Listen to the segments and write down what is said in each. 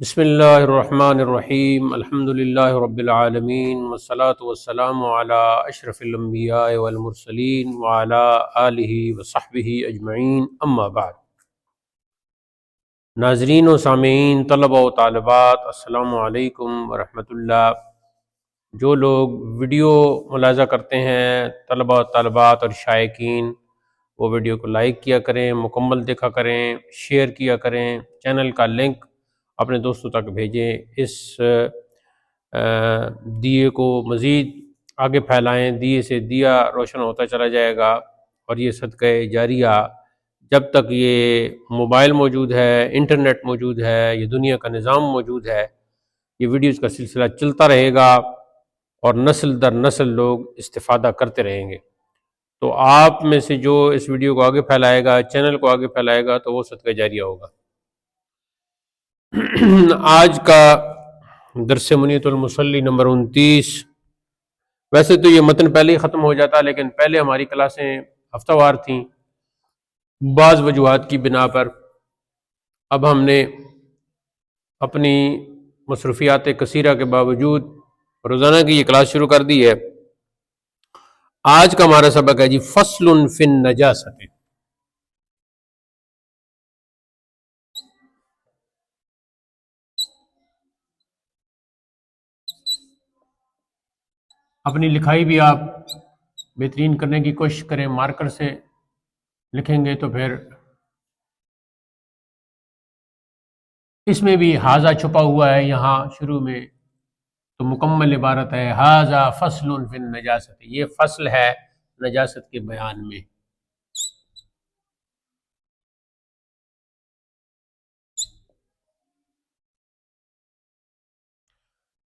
بسم اللہ الرحمن الرحیم الحمد للہ رب العالمین والصلاة والسلام علی اشرف الانبیاء والمرسلین وعلی آلہ وصحبہ اجمعین اما بعد۔ ناظرین و سامعین، طلبہ و طالبات، السلام علیکم ورحمۃ اللہ۔ جو لوگ ویڈیو ملاحظہ کرتے ہیں، طلبہ و طالبات اور شائقین، وہ ویڈیو کو لائک کیا کریں، مکمل دیکھا کریں، شیئر کیا کریں، چینل کا لنک اپنے دوستوں تک بھیجیں، اس دیے کو مزید آگے پھیلائیں۔ دیے سے دیا روشن ہوتا چلا جائے گا، اور یہ صدقہ جاریہ جب تک یہ موبائل موجود ہے، انٹرنیٹ موجود ہے، یہ دنیا کا نظام موجود ہے، یہ ویڈیوز کا سلسلہ چلتا رہے گا اور نسل در نسل لوگ استفادہ کرتے رہیں گے۔ تو آپ میں سے جو اس ویڈیو کو آگے پھیلائے گا، چینل کو آگے پھیلائے گا، تو وہ صدقہ جاریہ ہوگا۔ آج کا درس منیت المصلی نمبر 29۔ ویسے تو یہ متن پہلے ہی ختم ہو جاتا، لیکن پہلے ہماری کلاسیں ہفتہ وار تھیں، بعض وجوہات کی بنا پر اب ہم نے اپنی مصروفیات کثیرہ کے باوجود روزانہ کی یہ کلاس شروع کر دی ہے۔ آج کا ہمارا سبق ہے جی فصل فی النجاست۔ اپنی لکھائی بھی آپ بہترین کرنے کی کوشش کریں، مارکر سے لکھیں گے تو پھر اس میں بھی ہاذا چھپا ہوا ہے، یہاں شروع میں تو مکمل عبارت ہے ہاذا فصل فی النجاست، یہ فصل ہے نجاست کے بیان میں۔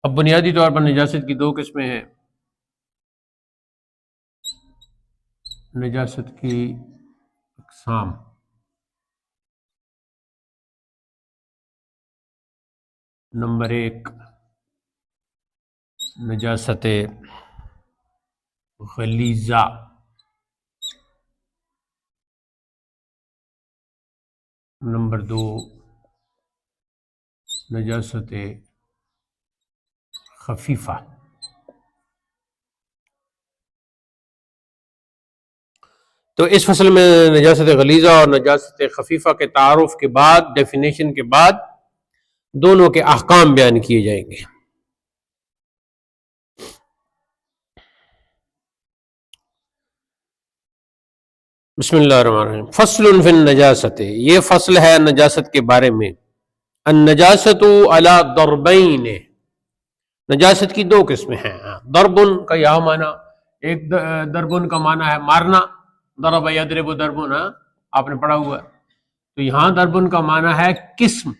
اب بنیادی طور پر نجاست کی دو قسمیں ہیں۔ نجاست کی اقسام، نمبر 1 نجاست غلیظہ، نمبر 2 نجاست خفیفہ۔ تو اس فصل میں نجاست غلیظہ اور نجاست خفیفہ کے تعارف کے بعد، ڈیفینیشن کے بعد، دونوں کے احکام بیان کیے جائیں گے۔ بسم اللہ الرحمن الرحیم۔ فصل فی النجاست، یہ فصل ہے نجاست کے بارے میں۔ النجاست علی ضربین، نجاست کی دو قسمیں ہیں۔ ضربن کا یہاں معنی، ایک ضربن کا معنی ہے مارنا، ضرب یضرب ضربن، آپ نے پڑھا ہوا ہے۔ تو یہاں ضربن کا معنی ہے قسم،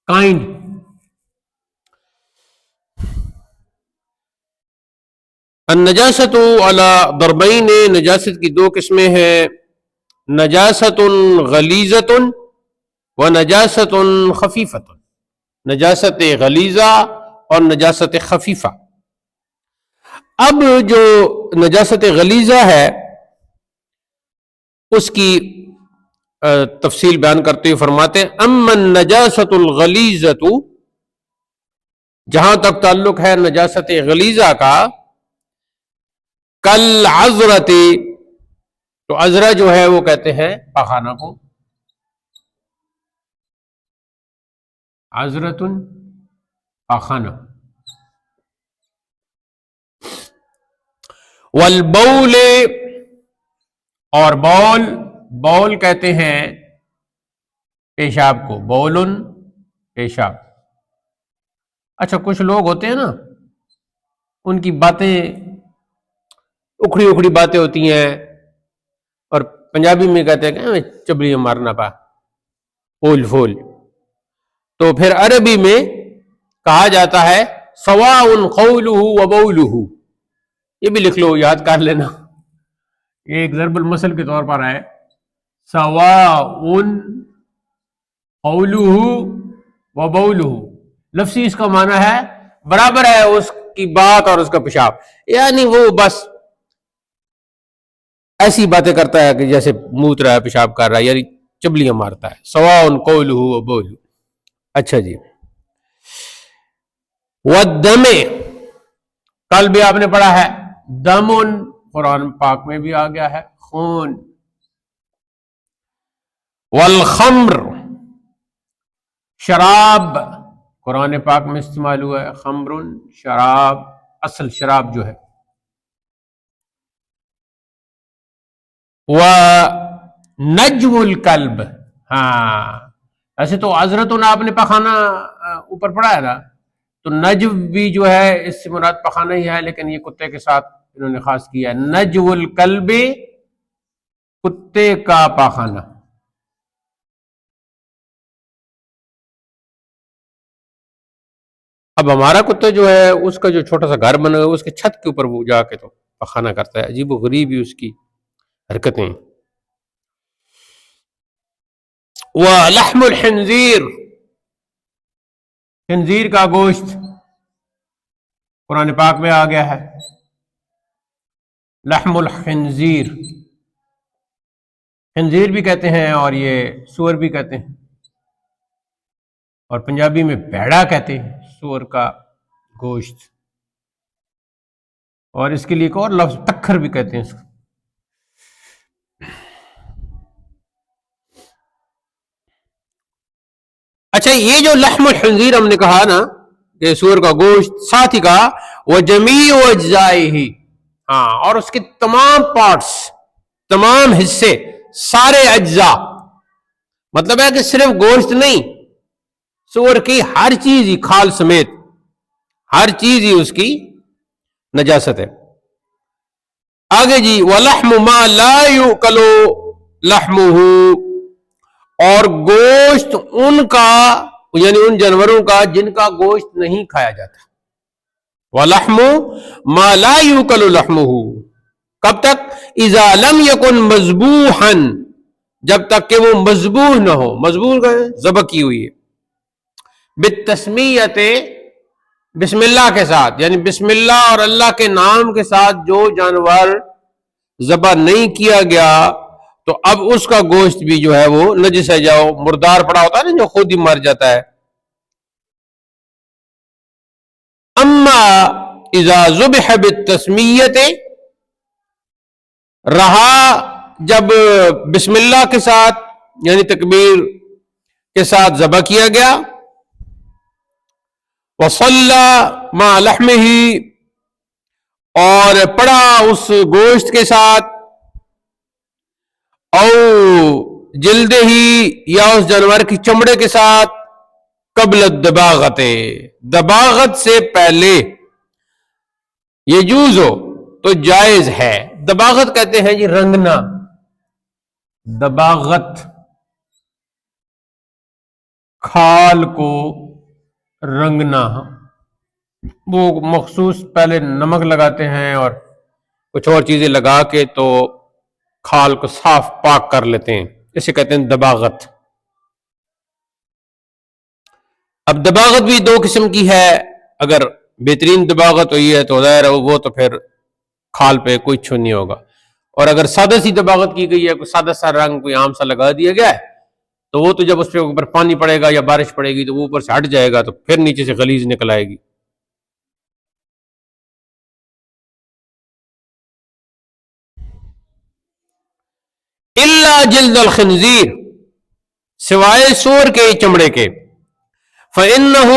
کائنڈ۔ النجاست علی ضربین، نجاست کی دو قسمیں ہیں، نجاست غلیظۃ و نجاست خفیفۃ، نجاست غلیظہ اور نجاست خفیفہ۔ اب جو نجاست غلیظہ ہے اس کی تفصیل بیان کرتے ہوئے فرماتے ہیں اما النجاست الغلیظۃ، جہاں تک تعلق ہے نجاست غلیظہ کا، کالعذرۃ، تو عذرہ جو ہے وہ کہتے ہیں پاخانہ کو، عذرۃ پاخانہ، والبول، اور بول کہتے ہیں پیشاب کو، بولن پیشاب۔ اچھا، کچھ لوگ ہوتے ہیں نا، ان کی باتیں اکھڑی اکھڑی باتیں ہوتی ہیں، اور پنجابی میں کہتے ہیں کہ چبلیاں مارنا پا، پول پھول۔ تو پھر عربی میں کہا جاتا ہے سواء قولہ و بولہ، یہ بھی لکھ لو، یاد کر لینا، ایک ضرب المثل کے طور پر ہے، سواء قولہ و بولہ، لفظی اس کا معنی ہے برابر ہے اس کی بات اور اس کا پیشاب، یعنی وہ بس ایسی باتیں کرتا ہے کہ جیسے موت رہا ہے، پیشاب کر رہا ہے، یعنی چبلیاں مارتا ہے۔ سواء قولہ و بولہ، اچھا جی، والدم، کل بھی آپ نے پڑھا ہے دمن، قرآن پاک میں بھی آ گیا ہے خون. والخمر، شراب، قرآن پاک میں استعمال ہوا ہے خمر، شراب، اصل شراب جو ہے. ونجو الکلب، ہاں ایسے تو عذرتن آپ نے پخانا اوپر پڑھا ہے نا، تو نجو بھی جو ہے اس سے مراد پخانا ہی ہے، لیکن یہ کتے کے ساتھ انہوں نے خاص کیا ہے. نجو الکلب، کتے کا پاخانہ. اب ہمارا کتا جو ہے اس کا جو چھوٹا سا گھر بنا ہوا ہے اس کے چھت کے اوپر وہ جا کے تو پخانہ کرتا ہے، عجیب و غریب ہی اس کی حرکتیں. ولحم الخنزیر، خنزیر کا گوشت قرآن پاک میں آ گیا ہے لحم الخنزیر. خنزیر بھی کہتے ہیں اور یہ سور بھی کہتے ہیں، اور پنجابی میں بھیڑا کہتے ہیں سور کا گوشت، اور اس کے لیے ایک اور لفظ ٹکر بھی کہتے ہیں اس کو. اچھا، یہ جو لحم الخنزیر ہم نے کہا نا کہ سور کا گوشت، ساتھ ہی کہا وہ جمیع اجزائہ، ہاں اور اس کے تمام پارٹس، تمام حصے، سارے اجزاء، مطلب ہے کہ صرف گوشت نہیں، سور کی ہر چیز ہی کھال سمیت ہر چیز ہی اس کی نجاست ہے. آگے جی وَلَحْمُ مَا لَا يُؤْكَلُ لَحْمُهُ، اور گوشت ان کا یعنی ان جانوروں کا جن کا گوشت نہیں کھایا جاتا. وَلَحْمُ مَا لَا يُؤْكَلُ لَحْمُهُ، کب تک؟ اذا لم يكن مذبوحا، جب تک کہ وہ مذبوح نہ ہو. مذبوح کا ذبح کی ہوئی ہے. بالتسمیت، بسم اللہ کے ساتھ، یعنی بسم اللہ اور اللہ کے نام کے ساتھ جو جانور ذبح نہیں کیا گیا تو اب اس کا گوشت بھی جو ہے وہ نجس ہے. جاؤ مردار پڑا ہوتا ہے نا جو خود ہی مر جاتا ہے. اما اذا ذبح بالتسمیت، رہا جب بسم اللہ کے ساتھ یعنی تکبیر کے ساتھ ذبح کیا گیا، وصلى مع لحمه، اور پڑا اس گوشت کے ساتھ، او جلد ہی یا اس جانور کی چمڑے کے ساتھ، قبل الدباغت، دباغت سے پہلے، یجوز ہو تو جائز ہے. دباغت کہتے ہیں جی رنگنا، دباغت کھال کو رنگنا، وہ مخصوص پہلے نمک لگاتے ہیں اور کچھ اور چیزیں لگا کے تو کھال کو صاف پاک کر لیتے ہیں، اسے کہتے ہیں دباغت. اب دباغت بھی دو قسم کی ہے، اگر بہترین دباغت ہوئی ہے تو ظاہر ہے وہ تو پھر کھال پہ کوئی چھو نہیں ہوگا، اور اگر سادہ سی دباغت کی گئی ہے، کوئی سادہ سا رنگ کوئی عام سا لگا دیا گیا ہے تو وہ تو جب اس پہ اوپر پانی پڑے گا یا بارش پڑے گی تو وہ اوپر سے ہٹ جائے گا تو پھر نیچے سے غلیظ نکل آئے گی. الا جلد الخنزیر، سوائے سور کے چمڑے کے، فإنه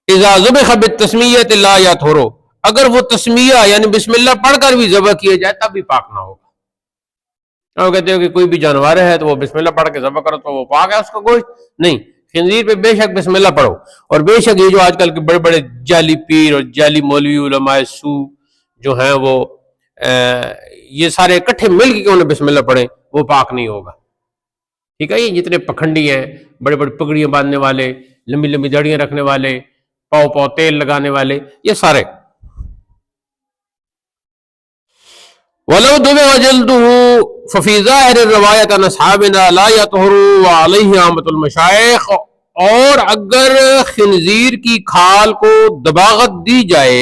اذا ذبح بالتسمیۃ لا یطہر، اگر وہ تسمیہ یعنی بسم اللہ پڑھ کر بھی ذبح کیا جائے تب بھی پاک نہ ہوگا. وہ کہتے ہیں کہ کوئی بھی جانور ہے تو وہ بسم اللہ پڑھ کے ذبح کرو تو وہ پاک ہے اس کا گوشت؟ نہیں، خنزیر پہ بے شک بسم اللہ پڑھو. اور بے شک یہ جو آج کل کے بڑے بڑے جعلی پیر اور جعلی مولوی علماء سو جو ہیں وہ یہ سارے اکٹھے مل کے انہیں بسم اللہ پڑھیں، وہ پاک نہیں ہوگا. ٹھیک ہے، یہ جتنے پکھنڈی ہیں، بڑے بڑے پگڑیاں باندھنے والے، لمبی لمبی داڑیاں رکھنے والے، پاؤ پاؤ تیل لگانے والے، یہ سارے. وَلَوْ دُبِغَ جِلْدُهُ فَفِي ظَاهِرِ الرِّوَایَةِ عَنْ أَصْحَابِنَا لَا يَطْهُرُ وَعَلَيْهِ عَامَّةُ الْمَشَائِخِ، اور اگر خنزیر کی کھال کو دباغت دی جائے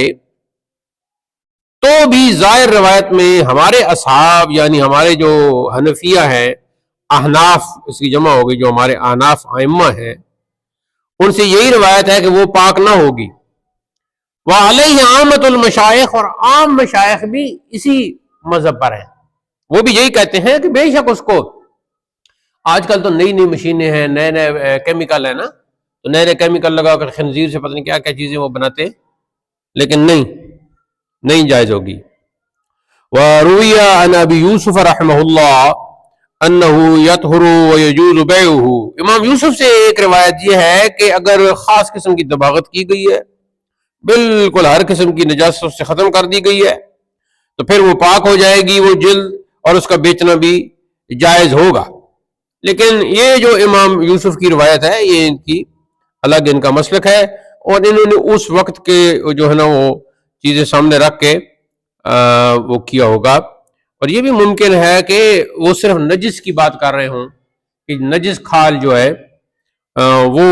تو بھی ظاہر روایت میں ہمارے اصحاب یعنی ہمارے جو حنفیہ ہیں، احناف اس کی جمع ہوگی جو ہمارے احناف ائمہ ہیں، ان سے یہی روایت ہے کہ وہ پاک نہ ہوگی. وعلیہ عامۃ المشائخ، اور عام مشائخ بھی اسی مذہب پر ہیں، وہ بھی یہی کہتے ہیں کہ بے شک اس کو، آج کل تو نئی نئی مشینیں ہیں، نئے نئے کیمیکل ہیں نا، تو نئے نئے کیمیکل لگا کر خنزیر سے پتہ نہیں کیا کیا چیزیں وہ بناتے ہیں، لیکن نہیں جائز ہوگی. وروی عن ابی یوسف رحمہ اللہ انہ یطہر ویجوز بیعہ، امام یوسف سے ایک روایت یہ ہے کہ اگر خاص قسم کی دباغت کی گئی ہے، بالکل ہر قسم کی نجاست سے ختم کر دی گئی ہے، تو پھر وہ پاک ہو جائے گی وہ جلد، اور اس کا بیچنا بھی جائز ہوگا. لیکن یہ جو امام یوسف کی روایت ہے یہ ان کی الگ ان کا مسلک ہے، اور انہوں نے اس وقت کے جو ہے نا وہ چیزیں سامنے رکھ کے وہ کیا ہوگا. اور یہ بھی ممکن ہے کہ وہ صرف نجس کی بات کر رہے ہوں، کہ نجس کھال جو ہے وہ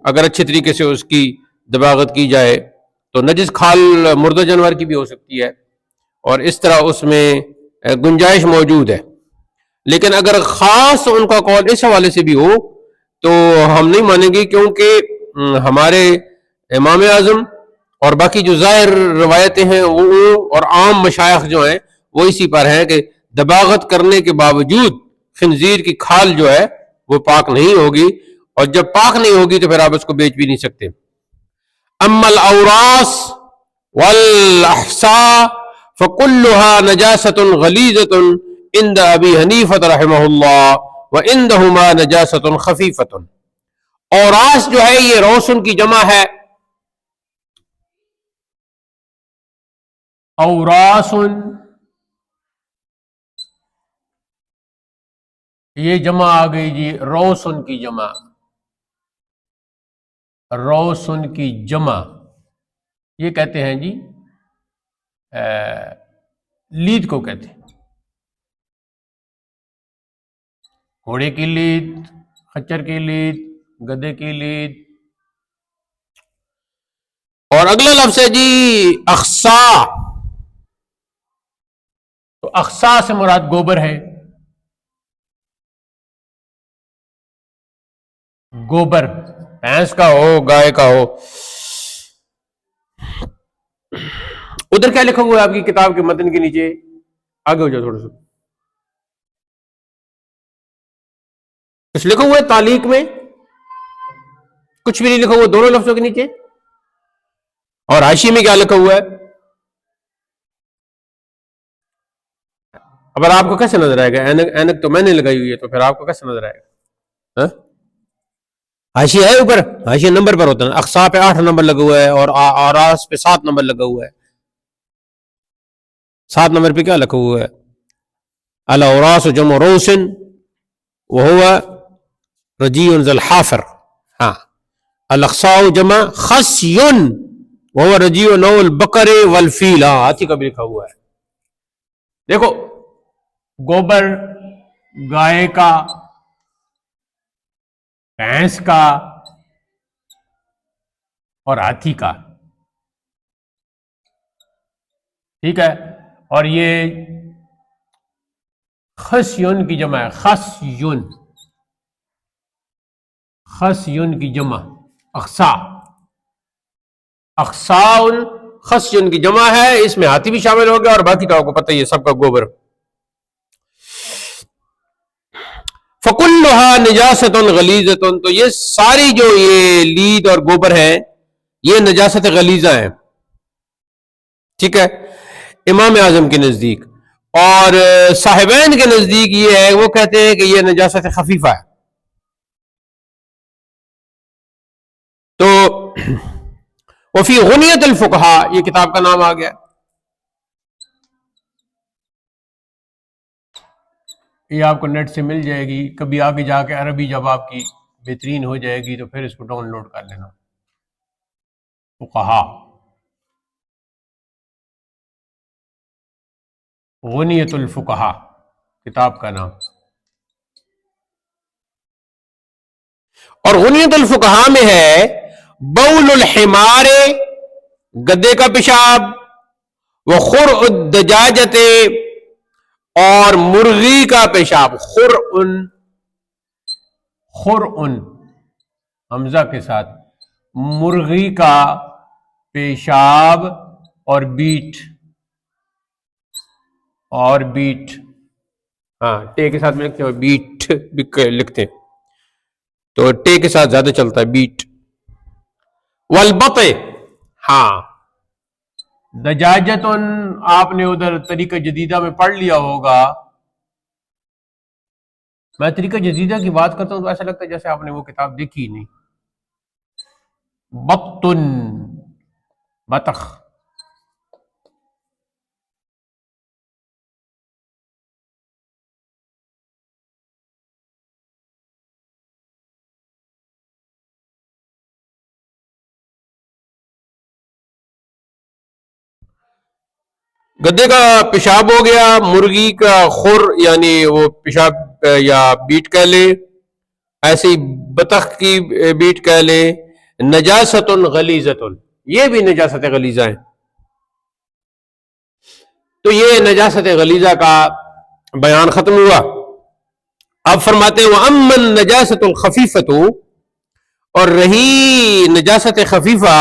اگر اچھے طریقے سے اس کی دباغت کی جائے تو نجس کھال مردہ جانور کی بھی ہو سکتی ہے، اور اس طرح اس میں گنجائش موجود ہے. لیکن اگر خاص ان کا قول اس حوالے سے بھی ہو تو ہم نہیں مانیں گے، کیونکہ ہمارے امام اعظم اور باقی جو ظاہر روایتیں ہیں وہ اور عام مشائخ جو ہیں وہ اسی پر ہیں کہ دباغت کرنے کے باوجود خنزیر کی کھال جو ہے وہ پاک نہیں ہوگی، اور جب پاک نہیں ہوگی تو پھر آپ اس کو بیچ بھی نہیں سکتے. اما الاوراس والاحساء فكلها نجاسة غلیظة عند ابی حنیفہ رحمہ اللہ وعندہما نجاسة خفیفة. اوراس جو ہے یہ روسن کی جمع ہے، اوراسن یہ جمع آ گئی جی، روسن کی جمع، روسن کی جمع یہ کہتے ہیں جی لید کو کہتے ہیں، گھوڑے کی لید، خچر کی لید، گدے کی لید. اور اگلا لفظ ہے جی اخسا، تو اخسا سے مراد گوبر ہے، گوبر بھینس کا ہو گائے کا ہو. ادھر کیا لکھا ہوا ہے آپ کی کتاب کے متن کے نیچے؟ آگے ہو جاؤ تھوڑا سا، کچھ لکھا ہوا ہے تعلیق میں؟ کچھ بھی نہیں لکھا ہوا دونوں لفظوں کے نیچے. اور حاشیے میں کیا لکھا ہوا ہے؟ اب آپ کو کیسے نظر آئے گا؟ اینک تو میں نے لگائی ہوئی ہے، تو پھر آپ کو کیسے نظر آئے گا؟ حاشیہ ہے اوپر، حاشیہ نمبر پر ہوتا ہے، اقصا پہ 8 نمبر لگا ہوا ہے اور آراس پہ 7 نمبر لگا ہوا ہے. 7 نمبر پہ کیا لکھا ہوا ہے؟ الاوراس جمع روسن وهو رجی ذو الحافر. ہاں، الاقصاء جمع خصی وهو رجی نوع البقر والفیل. ہاں ہاتھی کا بھی لکھا ہوا ہے. دیکھو گوبر گائے کا، بھینس کا اور ہاتھی کا، ٹھیک ہے. اور یہ خصیون کی جمع ہے، خصیون، خصیون کی جمع اقصا، اقصاء خصیون کی جمع ہے، اس میں ہاتھی بھی شامل ہو گیا اور باقی تو آپ کو پتہ ہی ہے سب کا گوبر. فَكُلُّهَا نِجَاسَةٌ غَلِيظَةٌ، تو یہ ساری جو یہ لید اور گوبر ہیں یہ نجاست غلیظہ ہیں، ٹھیک ہے، امام اعظم کے نزدیک. اور صاحبین کے نزدیک یہ ہے، وہ کہتے ہیں کہ یہ نجاست خفیفہ ہے. تو وفی غنیت الفقہاء یہ کتاب کا نام آ گیا. یہ آپ کو نیٹ سے مل جائے گی، کبھی آگے جا کے عربی جب آپ کی بہترین ہو جائے گی تو پھر اس کو ڈاؤن لوڈ کر لینا. فقہاء، غنیت الفقہاء کتاب کا نام. اور غنیت الفقہاء میں ہے بول الحمار، گدے کا پیشاب، وخرع الدجاجت، اور مرغی کا پیشاب. خرع حمزہ کے ساتھ، مرغی کا پیشاب اور بیٹ ہاں ٹے کے ساتھ میں لکھتے ہیں، اور بیٹ بھی لکھتے ہیں، تو ٹے کے ساتھ زیادہ چلتا ہے بیٹ. والبط، ہاں دجاجتن، آپ نے ادھر طریقہ جدیدہ میں پڑھ لیا ہوگا. میں طریقہ جدیدہ کی بات کرتا ہوں تو ایسا لگتا ہے جیسے آپ نے وہ کتاب دیکھی ہی نہیں. بطن، بطخ. گدے کا پیشاب ہو گیا، مرغی کا خر یعنی وہ پیشاب یا بیٹ کہہ لے، ایسے ہی بطخ کی بیٹ کہہ لے. نجاست غلیظۃ، یہ بھی نجاست غلیظہ ہے. تو یہ نجاست غلیظہ کا بیان ختم ہوا. اب فرماتے ہیں وَأَمَّا النَّجَاسَةُ الْخَفِيفَةُ، اور رہی نجاست خفیفہ،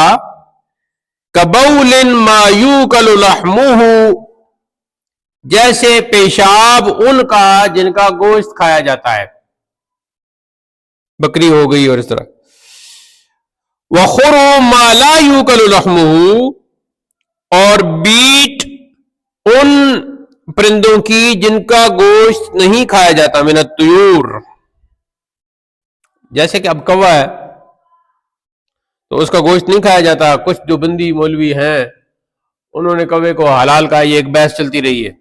كَبَوْلٍ مَا يُوكَلُ لَحْمُهُ، جیسے پیشاب ان کا جن کا گوشت کھایا جاتا ہے، بکری ہو گئی اور اس طرح. وَخُرُ مَا لَا يُوكَلُ لَحْمُهُ، اور بیٹ ان پرندوں کی جن کا گوشت نہیں کھایا جاتا، من الطیور، جیسے کہ اب کوا ہے تو اس کا گوشت نہیں کھایا جاتا. کچھ جو بندی مولوی ہیں انہوں نے کوے کو حلال کہا، یہ ایک بحث چلتی رہی ہے.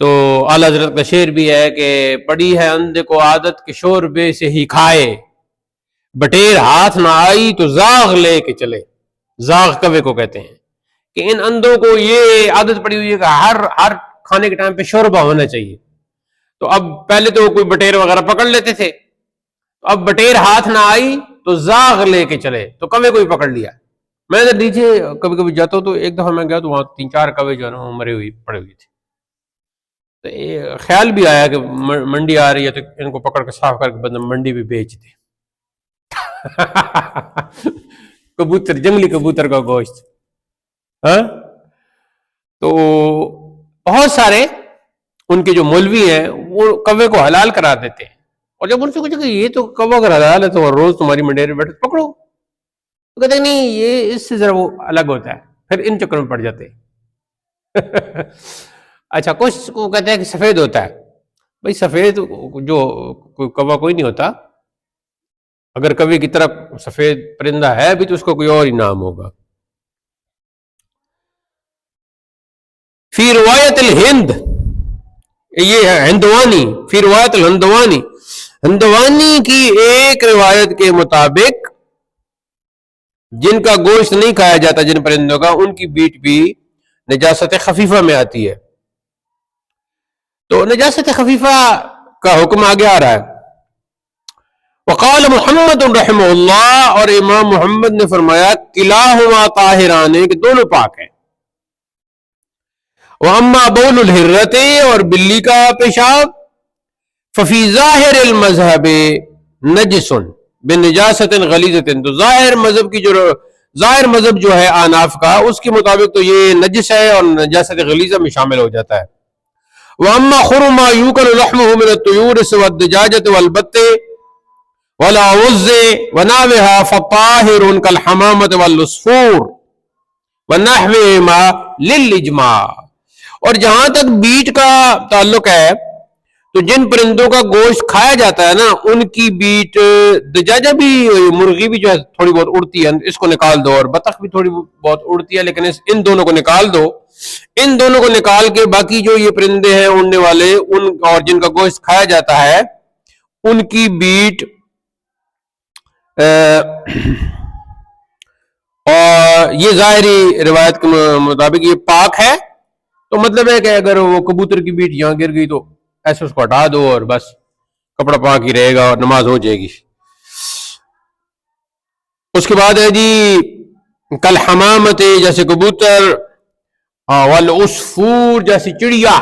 تو اعلیٰ حضرت کا شعر بھی ہے کہ پڑی ہے اندھے کو عادت کے شوربے سے ہی کھائے، بٹیر ہاتھ نہ آئی تو زاغ لے کے چلے. زاغ کوے کو کہتے ہیں کہ ان اندھوں کو یہ عادت پڑی ہوئی ہے کہ ہر کھانے کے ٹائم پہ شوربہ ہونا چاہیے. تو اب پہلے تو کوئی بٹیر وغیرہ پکڑ لیتے تھے، اب بٹیر ہاتھ نہ آئی تو زاغ لے کے چلے، تو کوے کو ہی پکڑ لیا. میں ادھر نیچے کبھی کبھی جاتا ہوں تو ایک دفعہ میں گیا تو وہاں 3-4 کوے جو ہے نا مرے ہوئی پڑے ہوئی تھے. تو خیال بھی آیا کہ منڈی آ رہی ہے تو ان کو پکڑ کے صاف کر کے بندہ منڈی بھی بیچ دے. کبوتر، جنگلی کبوتر کا گوشت. ہاں تو بہت سارے ان کے جو مولوی ہیں وہ کوے کو حلال کرا دیتے ہیں، اور جب ان سے کچھ کہ یہ تو کوا اگر حلال ہے تو روز تمہاری منڈی میں بیٹھے پکڑو، تو کہتے ہیں نہیں یہ اس سے ذرا وہ الگ ہوتا ہے، پھر ان چکروں میں پڑ جاتے ہیں. اچھا کچھ کو کہتے ہیں کہ سفید ہوتا ہے. بھائی سفید جو کوئی کوا کوئی نہیں ہوتا، اگر کوے کی طرح سفید پرندہ ہے بھی تو اس کو کوئی اور ہی نام ہوگا. فی روایت الہند، یہ ہے ہندوانی، فی روایت الہندوانی، ہندوانی کی ایک روایت کے مطابق جن کا گوشت نہیں کھایا جاتا جن پرندوں کا، ان کی بیٹ بھی نجاست خفیفہ میں آتی ہے. تو نجاست خفیفہ کا حکم آگے آ رہا ہے. وقال محمد رحمہ اللہ، اور امام محمد نے فرمایا کلاہما طاہران، کہ دونوں پاک ہیں. واما بول الحرۃ، اور بلی کا پیشاب، ففی ظاہر المذہب نجس بنجاست غلیظۃ، تو ظاہر مذہب جو ہے آناف کا، اس کے مطابق تو یہ نجس ہے اور نجاست غلیظہ میں شامل ہو جاتا ہے. واما خر ما یوکل لحمه من الطیور سوى الدجاجة والبط والعوز ونحوها فطاہر كالحمامة والعصفور ونحوهما للاجماع. اور جہاں تک بیٹ کا تعلق ہے تو جن پرندوں کا گوشت کھایا جاتا ہے نا ان کی بیٹ، دجاجہ بھی، مرغی بھی جو ہے تھوڑی بہت اڑتی ہے، اس کو نکال دو، اور بطخ بھی تھوڑی بہت اڑتی ہے، لیکن ان دونوں کو نکال دو. ان دونوں کو نکال کے باقی جو یہ پرندے ہیں اڑنے والے ان اور جن کا گوشت کھایا جاتا ہے ان کی بیٹ اور یہ ظاہری روایت کے مطابق یہ پاک ہے. تو مطلب ہے کہ اگر وہ کبوتر کی بیٹ یہاں گر گئی تو ایسے اس کو ہٹا دو اور بس کپڑا پاک ہی رہے گا اور نماز ہو جائے گی. اس کے بعد ہے جی کل حمامت، جیسے کبوتر، والعصفور، جیسی چڑیا.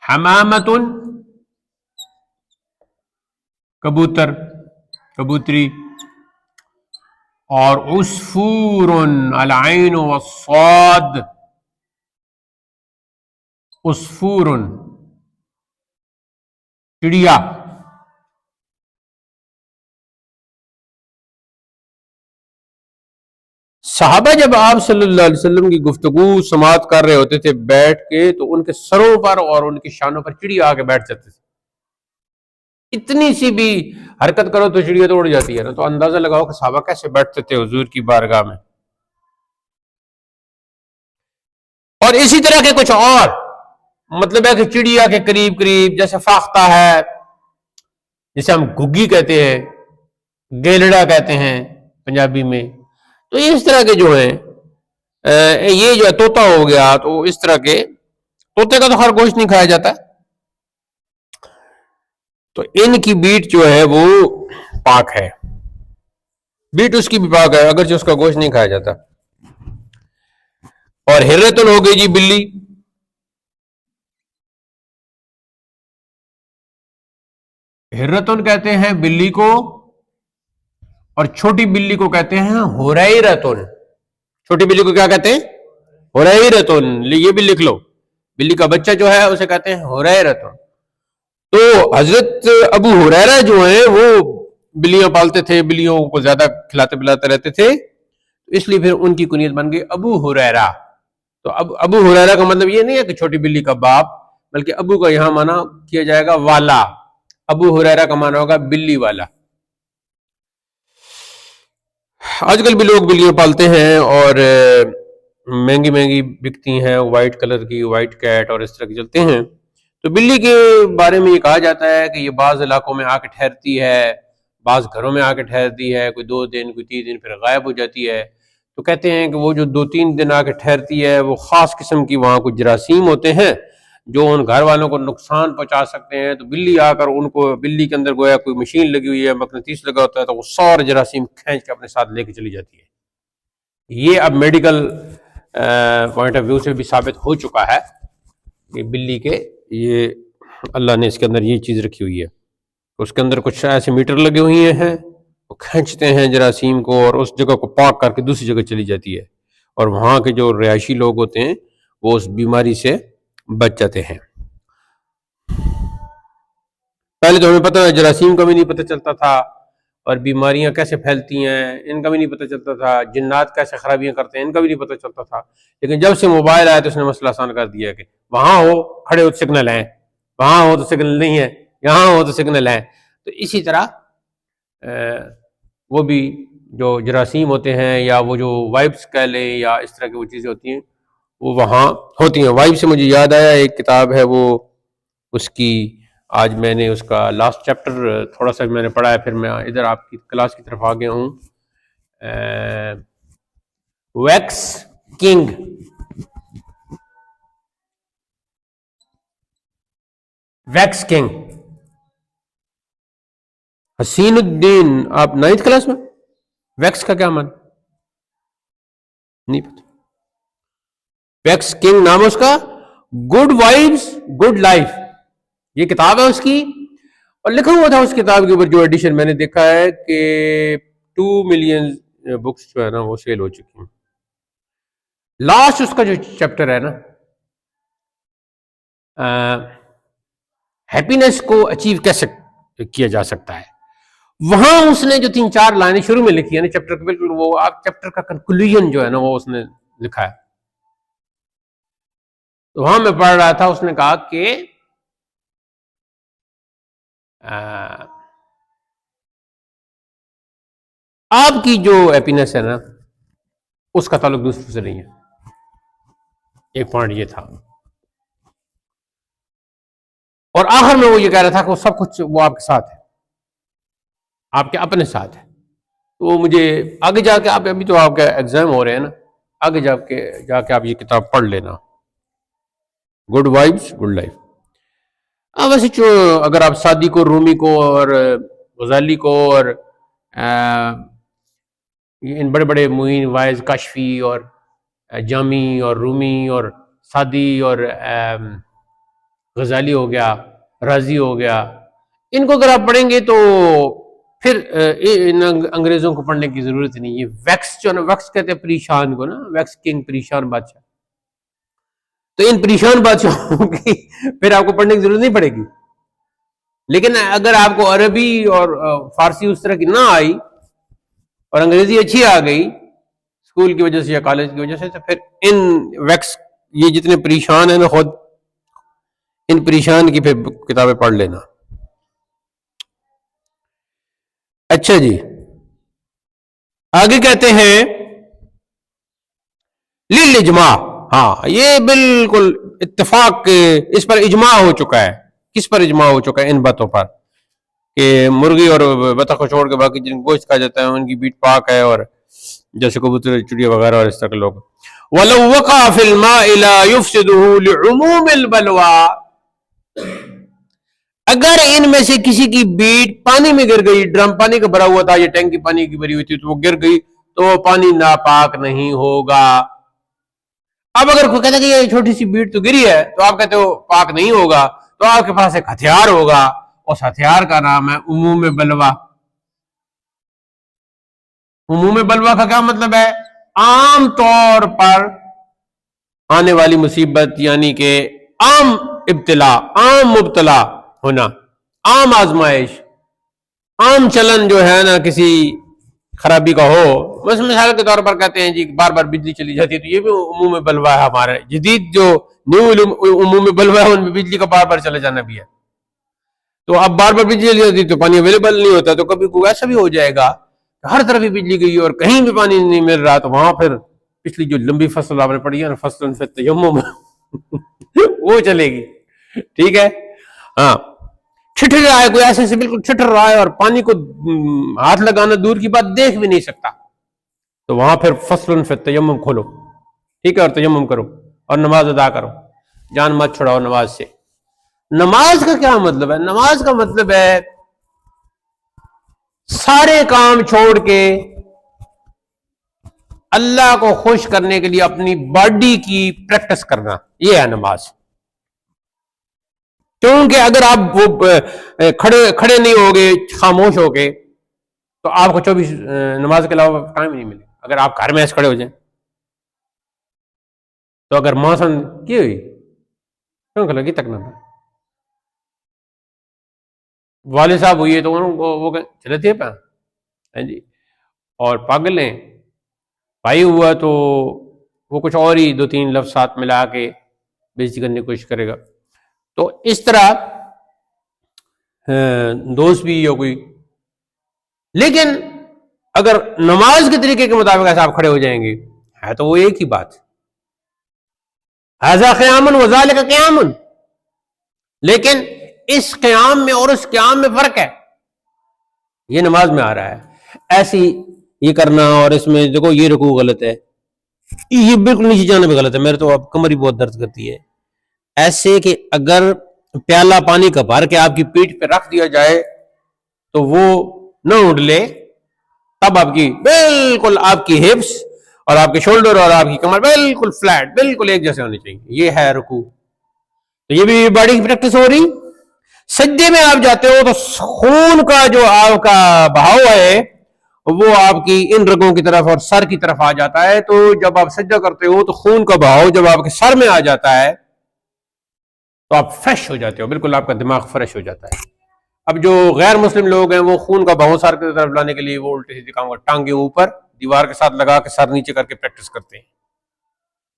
حمامت کبوتر، کبوتری، اور عصفور، العین والصاد، عصفور، چڑیا۔ صحابہ جب آپ صلی اللہ علیہ وسلم کی گفتگو سماعت کر رہے ہوتے تھے بیٹھ کے، تو ان کے سروں پر اور ان کی شانوں پر چڑیا آ کے بیٹھ جاتے تھے۔ اتنی سی بھی حرکت کرو تو چڑیا تو اڑ جاتی ہے نا، تو اندازہ لگاؤ کہ صحابہ کیسے بیٹھتے تھے حضور کی بارگاہ میں۔ اور اسی طرح کے کچھ اور مطلب ہے کہ چڑیا کے قریب قریب، جیسے فاختہ ہے، جسے ہم گھگی کہتے ہیں، گیلڑا کہتے ہیں پنجابی میں، تو اس طرح کے جو ہیں یہ جو طوطا ہو گیا، تو اس طرح کے طوطے کا تو خیر گوشت نہیں کھایا جاتا، تو ان کی بیٹ جو ہے وہ پاک ہے، بیٹ اس کی بھی پاک ہے اگرچہ اس کا گوشت نہیں کھایا جاتا۔ اور ہرتن ہو گئی جی بلی، ہرتن کہتے ہیں بلی کو، اور چھوٹی بلی کو کہتے ہیں ہریرتن۔ چھوٹی بلی کو کیا کہتے ہیں؟ ہریرتن، یہ بھی لکھ لو، بلی کا بچہ جو ہے اسے کہتے ہیں ہریرتن۔ تو حضرت ابو ہریرہ جو ہیں وہ بلیاں پالتے تھے، بلیوں کو زیادہ کھلاتے پلاتے رہتے تھے، اس لیے پھر ان کی کنیت بن گئی ابو ہریرہ۔ تو اب ابو ہریرہ کا مطلب یہ نہیں ہے کہ چھوٹی بلی کا باپ، بلکہ ابو کا یہاں معنی کیا جائے گا والا، ابو ہریرہ کا معنی ہوگا بلی والا۔ آج کل بھی لوگ بلیاں پالتے ہیں اور مہنگی مہنگی بکتی ہیں، وائٹ کلر کی، وائٹ کیٹ اور اس طرح کی چلتے ہیں۔ تو بلی کے بارے میں یہ کہا جاتا ہے کہ یہ بعض علاقوں میں آ کے ٹھہرتی ہے، بعض گھروں میں آ کے ٹھہرتی ہے، کوئی 2 دن کوئی 3 دن پھر غائب ہو جاتی ہے۔ تو کہتے ہیں کہ وہ جو 2-3 دن آ کے ٹھہرتی ہے، وہ خاص قسم کی وہاں کچھ جراثیم ہوتے ہیں جو ان گھر والوں کو نقصان پہنچا سکتے ہیں، تو بلی آ کر ان کو، بلی کے اندر گویا کوئی مشین لگی ہوئی ہے، مقناطیس لگا ہوتا ہے، تو وہ سارے جراثیم کھینچ کے اپنے ساتھ لے کے چلی جاتی ہے۔ یہ اب میڈیکل پوائنٹ آف ویو سے بھی ثابت ہو چکا ہے کہ بلی کے یہ اللہ نے اس کے اندر یہ چیز رکھی ہوئی ہے، اس کے اندر کچھ ایسے میٹر لگے ہوئے ہیں، وہ کھینچتے ہیں جراثیم کو اور اس جگہ کو پاک کر کے دوسری جگہ چلی جاتی ہے، اور وہاں کے جو رہائشی لوگ ہوتے ہیں وہ اس بیماری سے بچ جاتے ہیں۔ پہلے تو ہمیں پتہ جراثیم کا بھی نہیں پتہ چلتا تھا، اور بیماریاں کیسے پھیلتی ہیں ان کا بھی نہیں پتہ چلتا تھا، جنات کیسے خرابیاں کرتے ہیں ان کا بھی نہیں پتہ چلتا تھا، لیکن جب سے موبائل آیا تو اس نے مسئلہ آسان کر دیا کہ وہاں ہو کھڑے ہو تو سگنل ہیں، وہاں ہو تو سگنل نہیں ہے، یہاں ہو تو سگنل ہے۔ تو اسی طرح وہ بھی جو جراثیم ہوتے ہیں، یا وہ جو وائبس کہہ لیں، یا اس طرح کی وہ چیزیں ہوتی ہیں، وہ وہاں ہوتی ہیں۔ وائب سے مجھے یاد آیا ایک کتاب ہے، وہ اس کی آج میں نے اس کا لاسٹ چیپٹر تھوڑا سا میں نے پڑھا ہے، پھر میں ادھر آپ کی کلاس کی طرف آ گیا ہوں۔ ویکس کنگ، ویکس کنگ، حسین الدین، آپ 9th کلاس میں؟ ویکس کا کیا مان؟ نہیں پتا۔ ویکس کنگ نام ہے اس کا، گڈ وائبس گڈ لائف، یہ کتاب ہے اس کی، اور لکھا ہوا تھا اس کتاب کے اوپر جو ایڈیشن میں نے دیکھا ہے کہ 2 ملین بکس جو ہے نا وہ سیل ہو چکی ہیں۔ لاسٹ اس کا جو چیپٹر ہے نا، ہیپینس کو اچیو کیسے کیا جا سکتا ہے، وہاں اس نے جو 3-4 لائنیں شروع میں لکھی ہے نا چیپٹر کے، بالکل وہ آپ چیپٹر کا کنکلوژن جو ہے نا وہ اس نے لکھا ہے۔ تو وہاں میں پڑھ رہا تھا، اس نے کہا کہ آپ کی جو ہیپینس ہے نا اس کا تعلق دوسروں سے نہیں ہے، ایک پوائنٹ یہ تھا، اور آخر میں وہ یہ کہہ رہا تھا کہ وہ سب کچھ وہ آپ کے ساتھ ہے، آپ کے اپنے ساتھ ہے۔ تو مجھے آگے جا کے، آپ ابھی تو آپ کے ایگزام ہو رہے ہیں نا، آگے جا کے آپ یہ کتاب پڑھ لینا، گڈ وائبس گڈ لائف۔ ویسے اگر آپ سعدی کو، رومی کو، اور غزالی کو، اور ان بڑے بڑے معین وائز کاشفی اور جامی اور رومی اور سعدی اور غزالی ہو گیا، رازی ہو گیا، ان کو اگر آپ پڑھیں گے تو پھر ان انگریزوں کو پڑھنے کی ضرورت نہیں. یہ ویکس جو نا، ویکس کہتے ہیں پریشان کو نا، ویکس کنگ، پریشان بادشاہ. تو ان پریشان بادشاہوں کی پھر آپ کو پڑھنے کی ضرورت نہیں پڑے گی. لیکن اگر آپ کو عربی اور فارسی اس طرح کی نہ آئی اور انگریزی اچھی آ گئی اسکول کی وجہ سے یا کالج کی وجہ سے، تو پھر ان ویکس یہ جتنے پریشان ہیں نا، خود ان پریشان کی پھر کتابیں پڑھ لینا. اچھا جی، آگے کہتے ہیں للاجماع. ہاں، یہ بالکل اتفاق، اس پر اجماع ہو چکا ہے. کس پر اجماع ہو چکا ہے؟ ان باتوں پر کہ مرغی اور بطخ کو چھوڑ کے باقی جن گوشت کھا جاتا ہے ان کی بیٹ پاک ہے، اور جیسے کبوتر، چڑیا وغیرہ اور اس طرح کے لوگ. وَلَوْ وَقَعَ فِي الْمَاءِ لَا يُفْسِدُهُ لِعُمُومِ الْبَلْوَى. اگر ان میں سے کسی کی بیٹ پانی میں گر گئی، ڈرم پانی کا بھرا ہوا تھا، یہ ٹینکی پانی کی بھری ہوئی تھی، تو وہ گر گئی تو وہ پانی ناپاک نہیں ہوگا. اب اگر کوئی کہتا ہے کہ یہ چھوٹی سی بیٹ تو گری ہے، تو آپ کہتے ہو پاک نہیں ہوگا، تو آپ کے پاس ایک ہتھیار ہوگا، اس ہتھیار کا نام ہے عموم بلوا. عموم بلوا کا کیا مطلب ہے؟ عام طور پر آنے والی مصیبت، یعنی کہ عام ابتلا، عام مبتلا ہونا، عام آزمائش، عام چلن جو ہے نا کسی خرابی کا ہو. بس مثال کے طور پر کہتے ہیں جی بار بار بجلی چلی جاتی ہے، تو یہ بھی عموم بلوا ہے. ہمارے جدید جو نیو عموم بلوا ہے ان میں بجلی کا بار بار چلے جانا بھی ہے. تو اب بار بار بجلی چلی جاتی تو پانی اویلیبل نہیں ہوتا، تو کبھی کوئی ایسا بھی ہو جائے گا ہر طرف ہی بجلی گئی اور کہیں بھی پانی نہیں مل رہا، تو وہاں پھر پچھلی جو لمبی فصل آپ نے پڑھی ہے نا، فصل فی التیمم، وہ چلے گی. ٹھیک ہے. ہاں، چھٹر رہا ہے کوئی، ایسے سے بالکل چھٹر رہا ہے اور پانی کو ہاتھ لگانا دور کی بات، دیکھ بھی نہیں سکتا، تو وہاں پھر فصل فی التیمم کھولو. ٹھیک ہے، اور تیمم کرو اور نماز ادا کرو، جان مت چھڑاؤ نماز سے. نماز کا کیا مطلب ہے؟ نماز کا مطلب ہے سارے کام چھوڑ کے اللہ کو خوش کرنے کے لیے اپنی باڈی کی پریکٹس کرنا، یہ ہے نماز. کیونکہ اگر آپ وہ کھڑے نہیں ہوگے خاموش ہو کے، تو آپ کو 24 نماز کے علاوہ ٹائم نہیں ملے. اگر آپ گھر میں ایسے کھڑے ہو جائیں تو اگر موسم کی ہوئی کیوں کہ لگی تک نہ والد صاحب ہوئی ہے تو وہ چلتی ہے پہ جی، اور پاگل ہیں بھائی ہوا تو وہ کچھ اور ہی 2-3 لفظ ساتھ ملا کے بےزتی کرنے کی کوشش کرے گا. تو اس طرح دوست بھی یا کوئی، لیکن اگر نماز کے طریقے کے مطابق ایسا آپ کھڑے ہو جائیں گے ہے تو وہ ایک ہی بات، ھذا قیام وذالک قیام. لیکن اس قیام میں اور اس قیام میں فرق ہے. یہ نماز میں آ رہا ہے ایسی یہ کرنا، اور اس میں دیکھو یہ رکوع غلط ہے، یہ بالکل نیچے جانا بھی غلط ہے، میرے تو اب کمر ہی بہت درد کرتی ہے. ایسے کہ اگر پیالہ پانی کا بھر کے آپ کی پیٹھ پہ رکھ دیا جائے تو وہ نہ اڑلے، تب آپ کی بالکل آپ کی ہپس اور آپ کے شولڈر اور آپ کی کمر بالکل فلیٹ، بالکل ایک جیسے ہونے چاہیے. یہ ہے رکوع. تو یہ بھی باڈی کی پریکٹس ہو رہی. سجدے میں آپ جاتے ہو تو خون کا جو آپ کا بہاؤ ہے وہ آپ کی ان رگوں کی طرف اور سر کی طرف آ جاتا ہے. تو جب آپ سجدہ کرتے ہو تو خون کا بہاؤ جب آپ کے سر میں آ جاتا ہے تو آپ فریش ہو جاتے ہو، بالکل آپ کا دماغ فریش ہو جاتا ہے. اب جو غیر مسلم لوگ ہیں وہ خون کا بہاؤ سر کی طرف لانے کے لیے وہ الٹے سیدھے کام کرتے، ٹانگیں اوپر دیوار کے ساتھ لگا کے سر نیچے کر کے پریکٹس کرتے ہیں.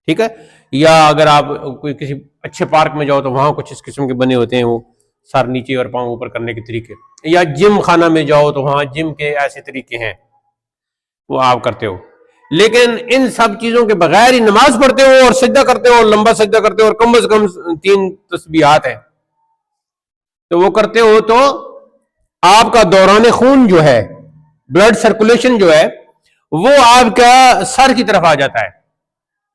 ٹھیک ہے. یا اگر آپ کوئی کسی اچھے پارک میں جاؤ تو وہاں کچھ اس قسم کے بنے ہوتے ہیں وہ سر نیچے اور پاؤں اوپر کرنے کے طریقے. یا جم خانہ میں جاؤ تو وہاں جم کے ایسے طریقے ہیں وہ آپ کرتے ہو. لیکن ان سب چیزوں کے بغیر ہی نماز پڑھتے ہو اور سجدہ کرتے ہو اور لمبا سجدہ کرتے ہو اور کم از کم 3 تسبیحات ہیں تو وہ کرتے ہو، تو آپ کا دوران خون جو ہے، بلڈ سرکولیشن جو ہے وہ آپ کا سر کی طرف آ جاتا ہے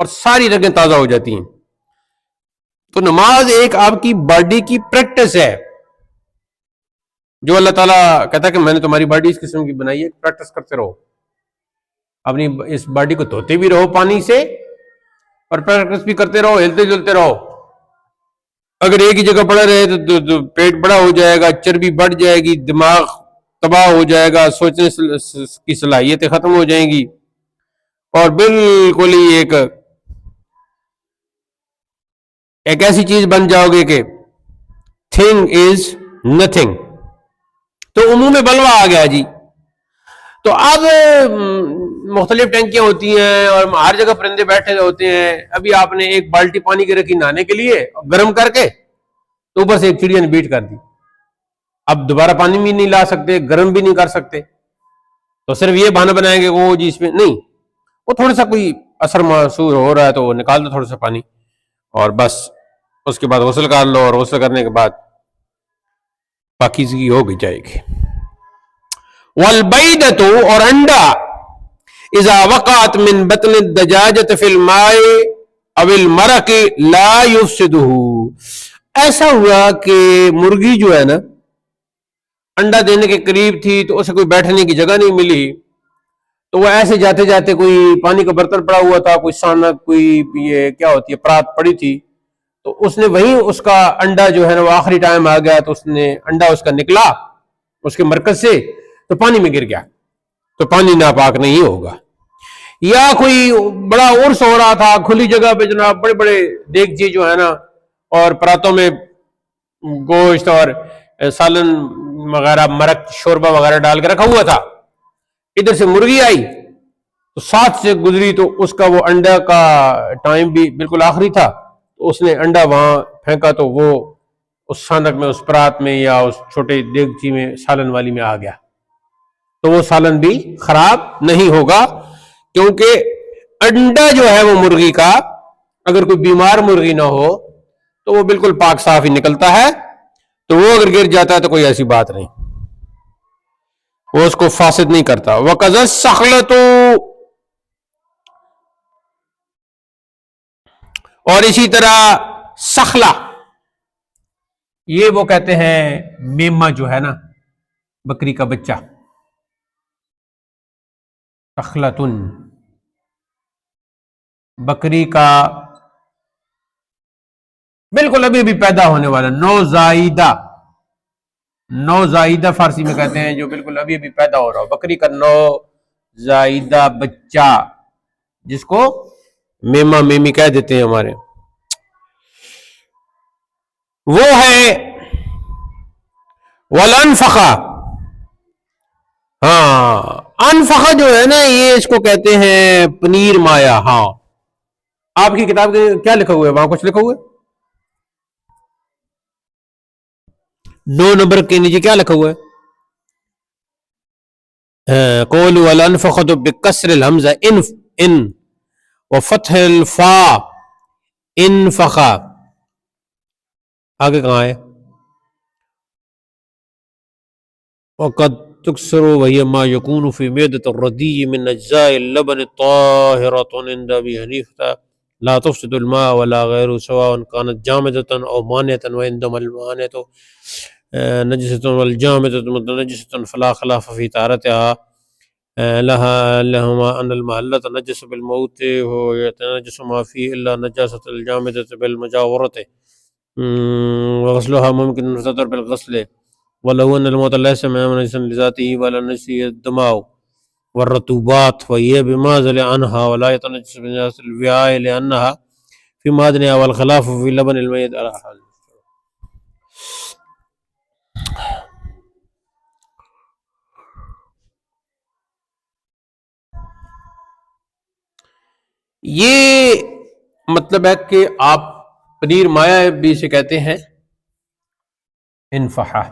اور ساری رگیں تازہ ہو جاتی ہیں. تو نماز ایک آپ کی باڈی کی پریکٹس ہے جو اللہ تعالیٰ کہتا ہے کہ میں نے تمہاری باڈی اس قسم کی بنائی ہے، پریکٹس کرتے رہو، اپنی اس باڈی کو دھوتے بھی رہو پانی سے اور پریکٹس بھی کرتے رہو، ہلتے جلتے رہو. اگر ایک ہی جگہ پڑا رہے تو پیٹ بڑا ہو جائے گا، چربی بڑھ جائے گی، دماغ تباہ ہو جائے گا، سوچنے کی صلاحیتیں ختم ہو جائیں گی، اور بالکل ہی ایک ایسی چیز بن جاؤ گے کہ تھنگ از نتھنگ. تو عموم بلوا آ گیا جی. تو اب مختلف ٹینکیاں ہوتی ہیں اور ہر جگہ پرندے بیٹھے ہوتے ہیں. ابھی آپ نے ایک بالٹی پانی کی رکھی نہانے کے لیے گرم کر کے، تو اوپر سے ایک چڑیا نے بیٹ کر دی. اب دوبارہ پانی بھی نہیں لا سکتے، گرم بھی نہیں کر سکتے، تو صرف یہ بہانہ بنائیں گے وہ جی اس میں نہیں، وہ تھوڑا سا کوئی اثر محسوس ہو رہا ہے تو وہ نکال دو تھوڑا سا پانی، اور بس اس کے بعد غسل کر لو، اور غسل کرنے کے بعد پاکیزگی ہو بھی جائے گی. والبیدۃ، اور انڈا، اذا وقعت من بطن الدجاجۃ فی الماء او المرق لا یفسدہ. ایسا ہوا کہ مرغی جو ہے نا انڈا دینے کے قریب تھی تو اسے کوئی بیٹھنے کی جگہ نہیں ملی، تو وہ ایسے جاتے جاتے کوئی پانی کا برتن پڑا ہوا تھا، کوئی سانک، کوئی یہ کیا ہوتی ہے پرات پڑی تھی، تو اس نے وہیں اس کا انڈا جو ہے نا وہ آخری ٹائم آ گیا تو اس نے انڈا اس کا نکلا اس کے مرکز سے تو پانی میں گر گیا، تو پانی ناپاک نہیں ہوگا. یا کوئی بڑا عرس ہو رہا تھا کھلی جگہ پہ جناب، بڑے بڑے دیگچے جو ہے نا اور پراتوں میں گوشت اور سالن وغیرہ، مرق، شوربہ وغیرہ ڈال کے رکھا ہوا تھا، ادھر سے مرغی آئی تو ساتھ سے گزری تو اس کا وہ انڈا کا ٹائم بھی بالکل آخری تھا، تو اس نے انڈا وہاں پھینکا تو وہ اس سانک میں، اس پرات میں یا اس چھوٹے دیگچی میں سالن والی میں آ گیا، تو وہ سالن بھی خراب نہیں ہوگا، کیونکہ انڈا جو ہے وہ مرغی کا اگر کوئی بیمار مرغی نہ ہو تو وہ بالکل پاک صاف ہی نکلتا ہے، تو وہ اگر گر جاتا ہے تو کوئی ایسی بات نہیں، وہ اس کو فاسد نہیں کرتا. وَقَذَا السَّخْلَةُ، اور اسی طرح سخلا، یہ وہ کہتے ہیں میمہ جو ہے نا بکری کا بچہ، سخلتن، بکری کا بالکل ابھی ابھی پیدا ہونے والا نوزائیدہ، نوزائیدہ فارسی میں کہتے ہیں جو بالکل ابھی ابھی پیدا ہو رہا ہو، بکری کا نوزائیدہ بچہ جس کو میمہ میمی کہہ دیتے ہیں ہمارے، وہ ہے والانفخہ. ہاں انفخہ جو ہے نا یہ اس کو کہتے ہیں پنیر مایا. ہاں آپ کی کتاب کے کیا لکھا ہوا ہے؟ وہاں کچھ لکھا ہوا ہے 9 نمبر کے نیچے کیا لکھا ہوا ہے؟ قول والانفخۃ بکسر الحمزہ ان وفتح الفاء انفخا. آگے کہاں ہے؟ وقد تكسر وهي ما يكون في معدة الردي من أجزاء اللبن طاهرة عند أبي حنيفة لا تفسد الماء ولا غيره سواء كانت جامدة أو مانعة، وعندما المانعة نجسة والجامدة متنجسة فلا خلاف في طهارتها لهما أن المحلة نجس بالموت ويتنجس ما فيه إلا نجاسة الجامدة بالمجاورة وغسلها ممكن يستتر بالغسل، ولو أن الموت ليس نجسا لذاته ولا نجسه الدماء والرطوبات فهي بمازل عنها ولا يتنجس بنجاسة الوعاء لأنها في معدنها، والخلاف في لبن الميت على حال. یہ مطلب ہے کہ آپ پنیر مایا بھی سے کہتے ہیں انفحہ،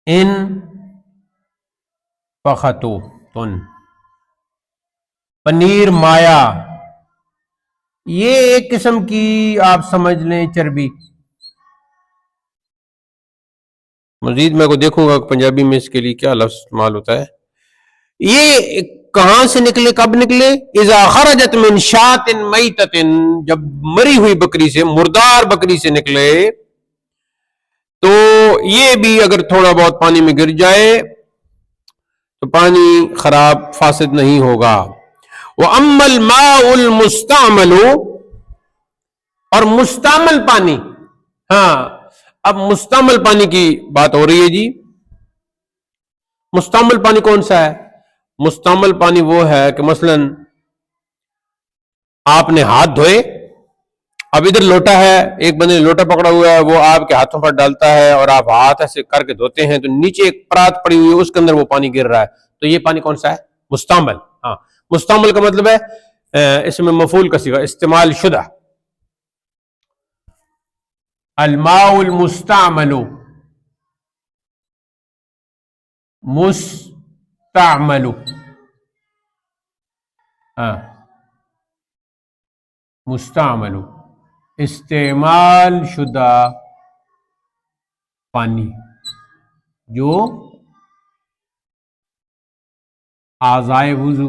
ان فختو تن، پنیر مایا، یہ ایک قسم کی آپ سمجھ لیں چربی. مزید میں کو دیکھوں گا پنجابی میں اس کے لیے کیا لفظ استعمال ہوتا ہے. یہ کہاں سے نکلے، کب نکلے؟ اذا خرجت من شاۃ میتۃ، جب مری ہوئی بکری سے، مردار بکری سے نکلے تو یہ بھی اگر تھوڑا بہت پانی میں گر جائے تو پانی خراب فاسد نہیں ہوگا. وَأَمَّا الْمَاءُ الْمُسْتَعْمَلُ، اور مستعمل پانی، ہاں اب مستعمل پانی کی بات ہو رہی ہے جی. مستعمل پانی کون سا ہے؟ مستعمل پانی وہ ہے کہ مثلا آپ نے ہاتھ دھوئے، اب ادھر لوٹا ہے، ایک بندے نے لوٹا پکڑا ہوا ہے، وہ آپ کے ہاتھوں پر ڈالتا ہے اور آپ ہاتھ ایسے کر کے دھوتے ہیں تو نیچے ایک پرات پڑی ہوئی ہے، اس کے اندر وہ پانی گر رہا ہے، تو یہ پانی کون سا ہے؟ مستعمل. ہاں مستعمل کا مطلب ہے اس میں مفعول کا صیغہ استعمال شدہ. الماء المستعمل، مستعمل، ہاں مستعمل استعمال شدہ پانی جو اعضائے وضو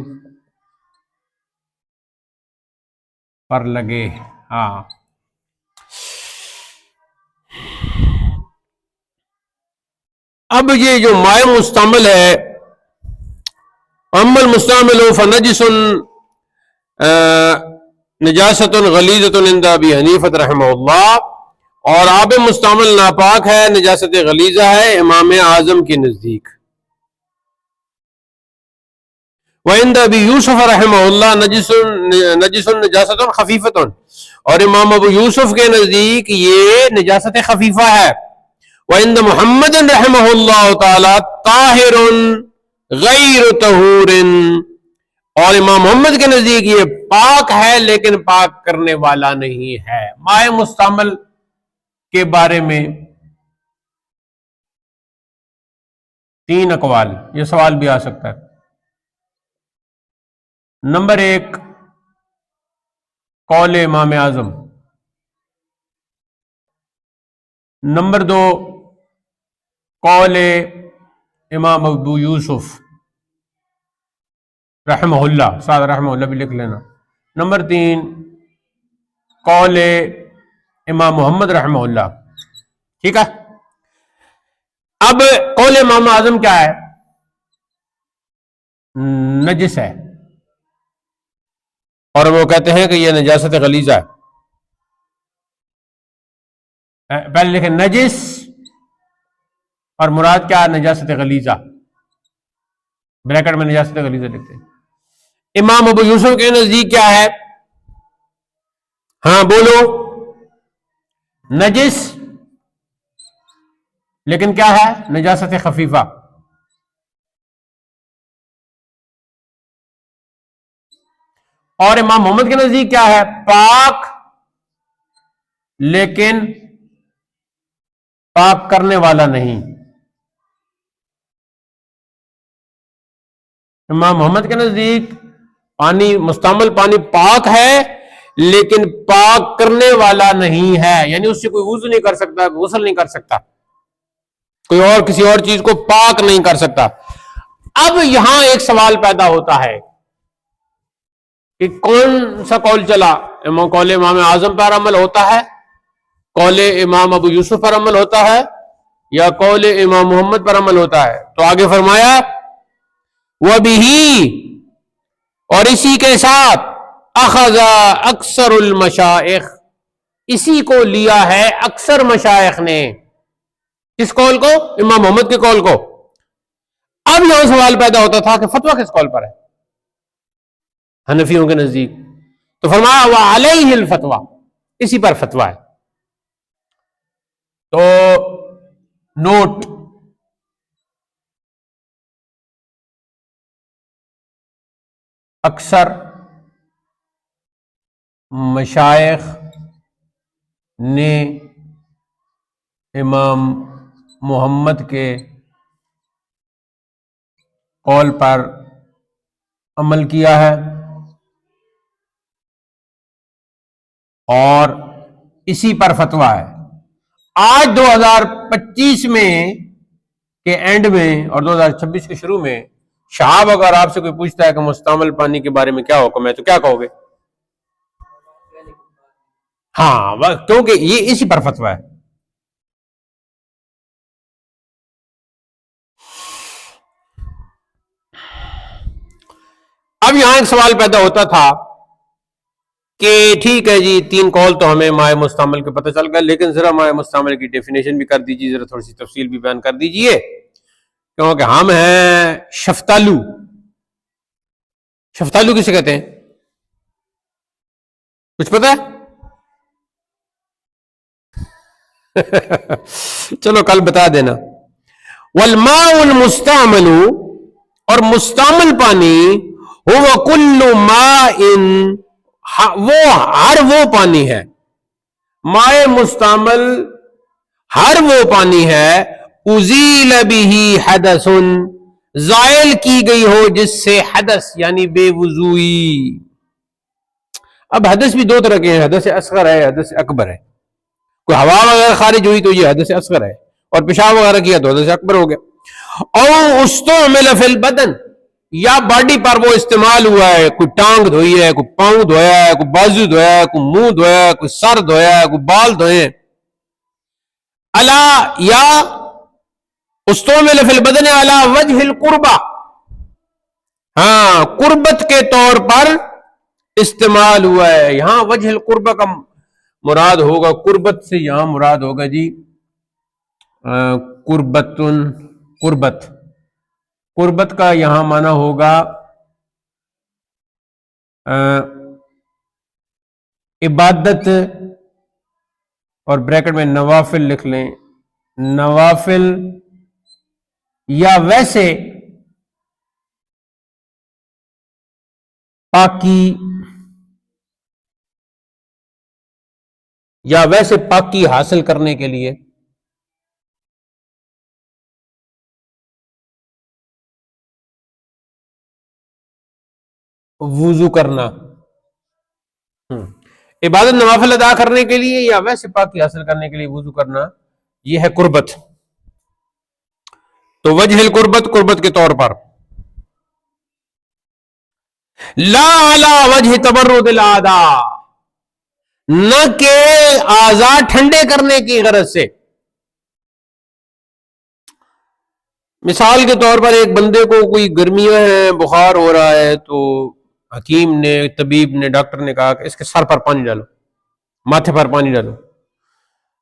پر لگے. ہاں اب یہ جو مائع مستعمل ہے، اما المستعمل فنجس نجاست غلیظۃ عند ابی حنیفہ رحمہ اللہ، اور آب مستعمل ناپاک ہے، نجاست غلیظہ ہے امام اعظم کے نزدیک. وعند ابی یوسف رحمہ اللہ نجس نجاست خفیفۃ، اور امام ابو یوسف کے نزدیک یہ نجاست خفیفہ ہے. وعند محمد رحمہ اللہ تعالی طاہر غیر طہور، اور امام محمد کے نزدیک یہ پاک ہے لیکن پاک کرنے والا نہیں ہے. مائع مستعمل کے بارے میں 3 اقوال، یہ سوال بھی آ سکتا ہے. نمبر 1 قول امام اعظم، نمبر 2 قول امام ابو یوسف رحمہ اللہ، ساتھ رحمہ اللہ بھی لکھ لینا. نمبر 3 قول امام محمد رحمہ اللہ. ٹھیک ہے، اب قول امام اعظم کیا ہے؟ نجس ہے، اور وہ کہتے ہیں کہ یہ نجاست غلیظہ ہے. پہلے لکھیں نجس اور مراد کیا؟ نجاست غلیظہ، بریکٹ میں نجاست غلیظہ لکھتے ہیں. امام ابو یوسف کے نزدیک کیا ہے؟ ہاں بولو. نجس لیکن کیا ہے؟ نجاست خفیفہ. اور امام محمد کے نزدیک کیا ہے؟ پاک لیکن پاک کرنے والا نہیں. امام محمد کے نزدیک پانی مستعمل پانی پاک ہے لیکن پاک کرنے والا نہیں ہے، یعنی اس سے کوئی وضو نہیں کر سکتا، غسل نہیں کر سکتا، کوئی اور کسی اور چیز کو پاک نہیں کر سکتا. اب یہاں ایک سوال پیدا ہوتا ہے کہ کون سا قول چلا؟ قول امام اعظم پر عمل ہوتا ہے، قول امام ابو یوسف پر عمل ہوتا ہے، یا قول امام محمد پر عمل ہوتا ہے؟ تو آگے فرمایا وَبِهِ، اور اسی کے ساتھ اخذ اکثر المشائخ، اسی کو لیا ہے اکثر مشائخ نے. کس قول کو؟ امام محمد کے قول کو. اب یہاں سوال پیدا ہوتا تھا کہ فتویٰ کس قول پر ہے؟ حنفیوں کے نزدیک. تو فرمایا وعلیہ الفتویٰ، اسی پر فتویٰ ہے. تو نوٹ، اکثر مشائخ نے امام محمد کے قول پر عمل کیا ہے اور اسی پر فتویٰ ہے. آج 2025 میں کے اینڈ میں اور 2026 کے شروع میں شہاب اگر آپ سے کوئی پوچھتا ہے کہ مستعمل پانی کے بارے میں کیا حکم ہے تو کیا کہو گے؟ ہاں کیونکہ یہ اسی پر فتویٰ ہے. اب یہاں ایک سوال پیدا ہوتا تھا کہ ٹھیک ہے جی 3 قول تو ہمیں مائع مستعمل کے پتہ چل گیا، لیکن ذرا مائع مستعمل کی ڈیفینیشن بھی کر دیجیے، ذرا تھوڑی سی تفصیل بھی بیان کر دیجیے، کیونکہ ہم ہیں شفتالو. شفتالو کسے کہتے ہیں؟ کچھ پتہ ہے؟ چلو کل بتا دینا. والماء المستعمل، اور مستعمل پانی، هو کل ماء، وہ ہر وہ پانی ہے، مائع مستعمل ہر وہ پانی ہے، ازیل به حدث، زائل کی گئی ہو جس سے حدث یعنی بے وضوئی. اب حدث بھی 2 طرح کے ہیں، حدث اصغر ہے، حدث اکبر ہے. کوئی ہوا وغیرہ خارج ہوئی تو یہ حدث اصغر ہے، اور پیشاب وغیرہ کیا تو حدث اکبر ہو گیا. او استعمل فی البدن، یا باڈی پر وہ استعمال ہوا ہے، کوئی ٹانگ دھوئی ہے، کوئی پاؤں دھویا ہے، کوئی بازو دھویا ہے، کوئی منہ دھویا ہے، کوئی سر دھویا ہے، کوئی بال دھوئے ہیں. الا، یا استعمل فی البدن علی وجہ القربہ، ہاں قربت کے طور پر استعمال ہوا ہے. یہاں وجہ القربہ کا مراد ہوگا، قربت سے یہاں مراد ہوگا جی قربتن، قربت، قربت کا یہاں معنی ہوگا عبادت، اور بریکٹ میں نوافل لکھ لیں، نوافل، یا ویسے پاکی، یا ویسے پاکی حاصل کرنے کے لیے. وضو کرنا، عبادت نوافل ادا کرنے کے لیے یا ویسے پاکی حاصل کرنے کے لیے وضو کرنا، یہ ہے قربت. تو وجہ القربت، قربت کے طور پر. لا علی وجہ تبرد الاعضاء، نہ کہ اعضاء ٹھنڈے کرنے کی غرض سے. مثال کے طور پر ایک بندے کو کوئی گرمیاں ہیں، بخار ہو رہا ہے، تو حکیم نے، طبیب نے، ڈاکٹر نے کہا کہ اس کے سر پر پانی ڈالو، ماتھے پر پانی ڈالو.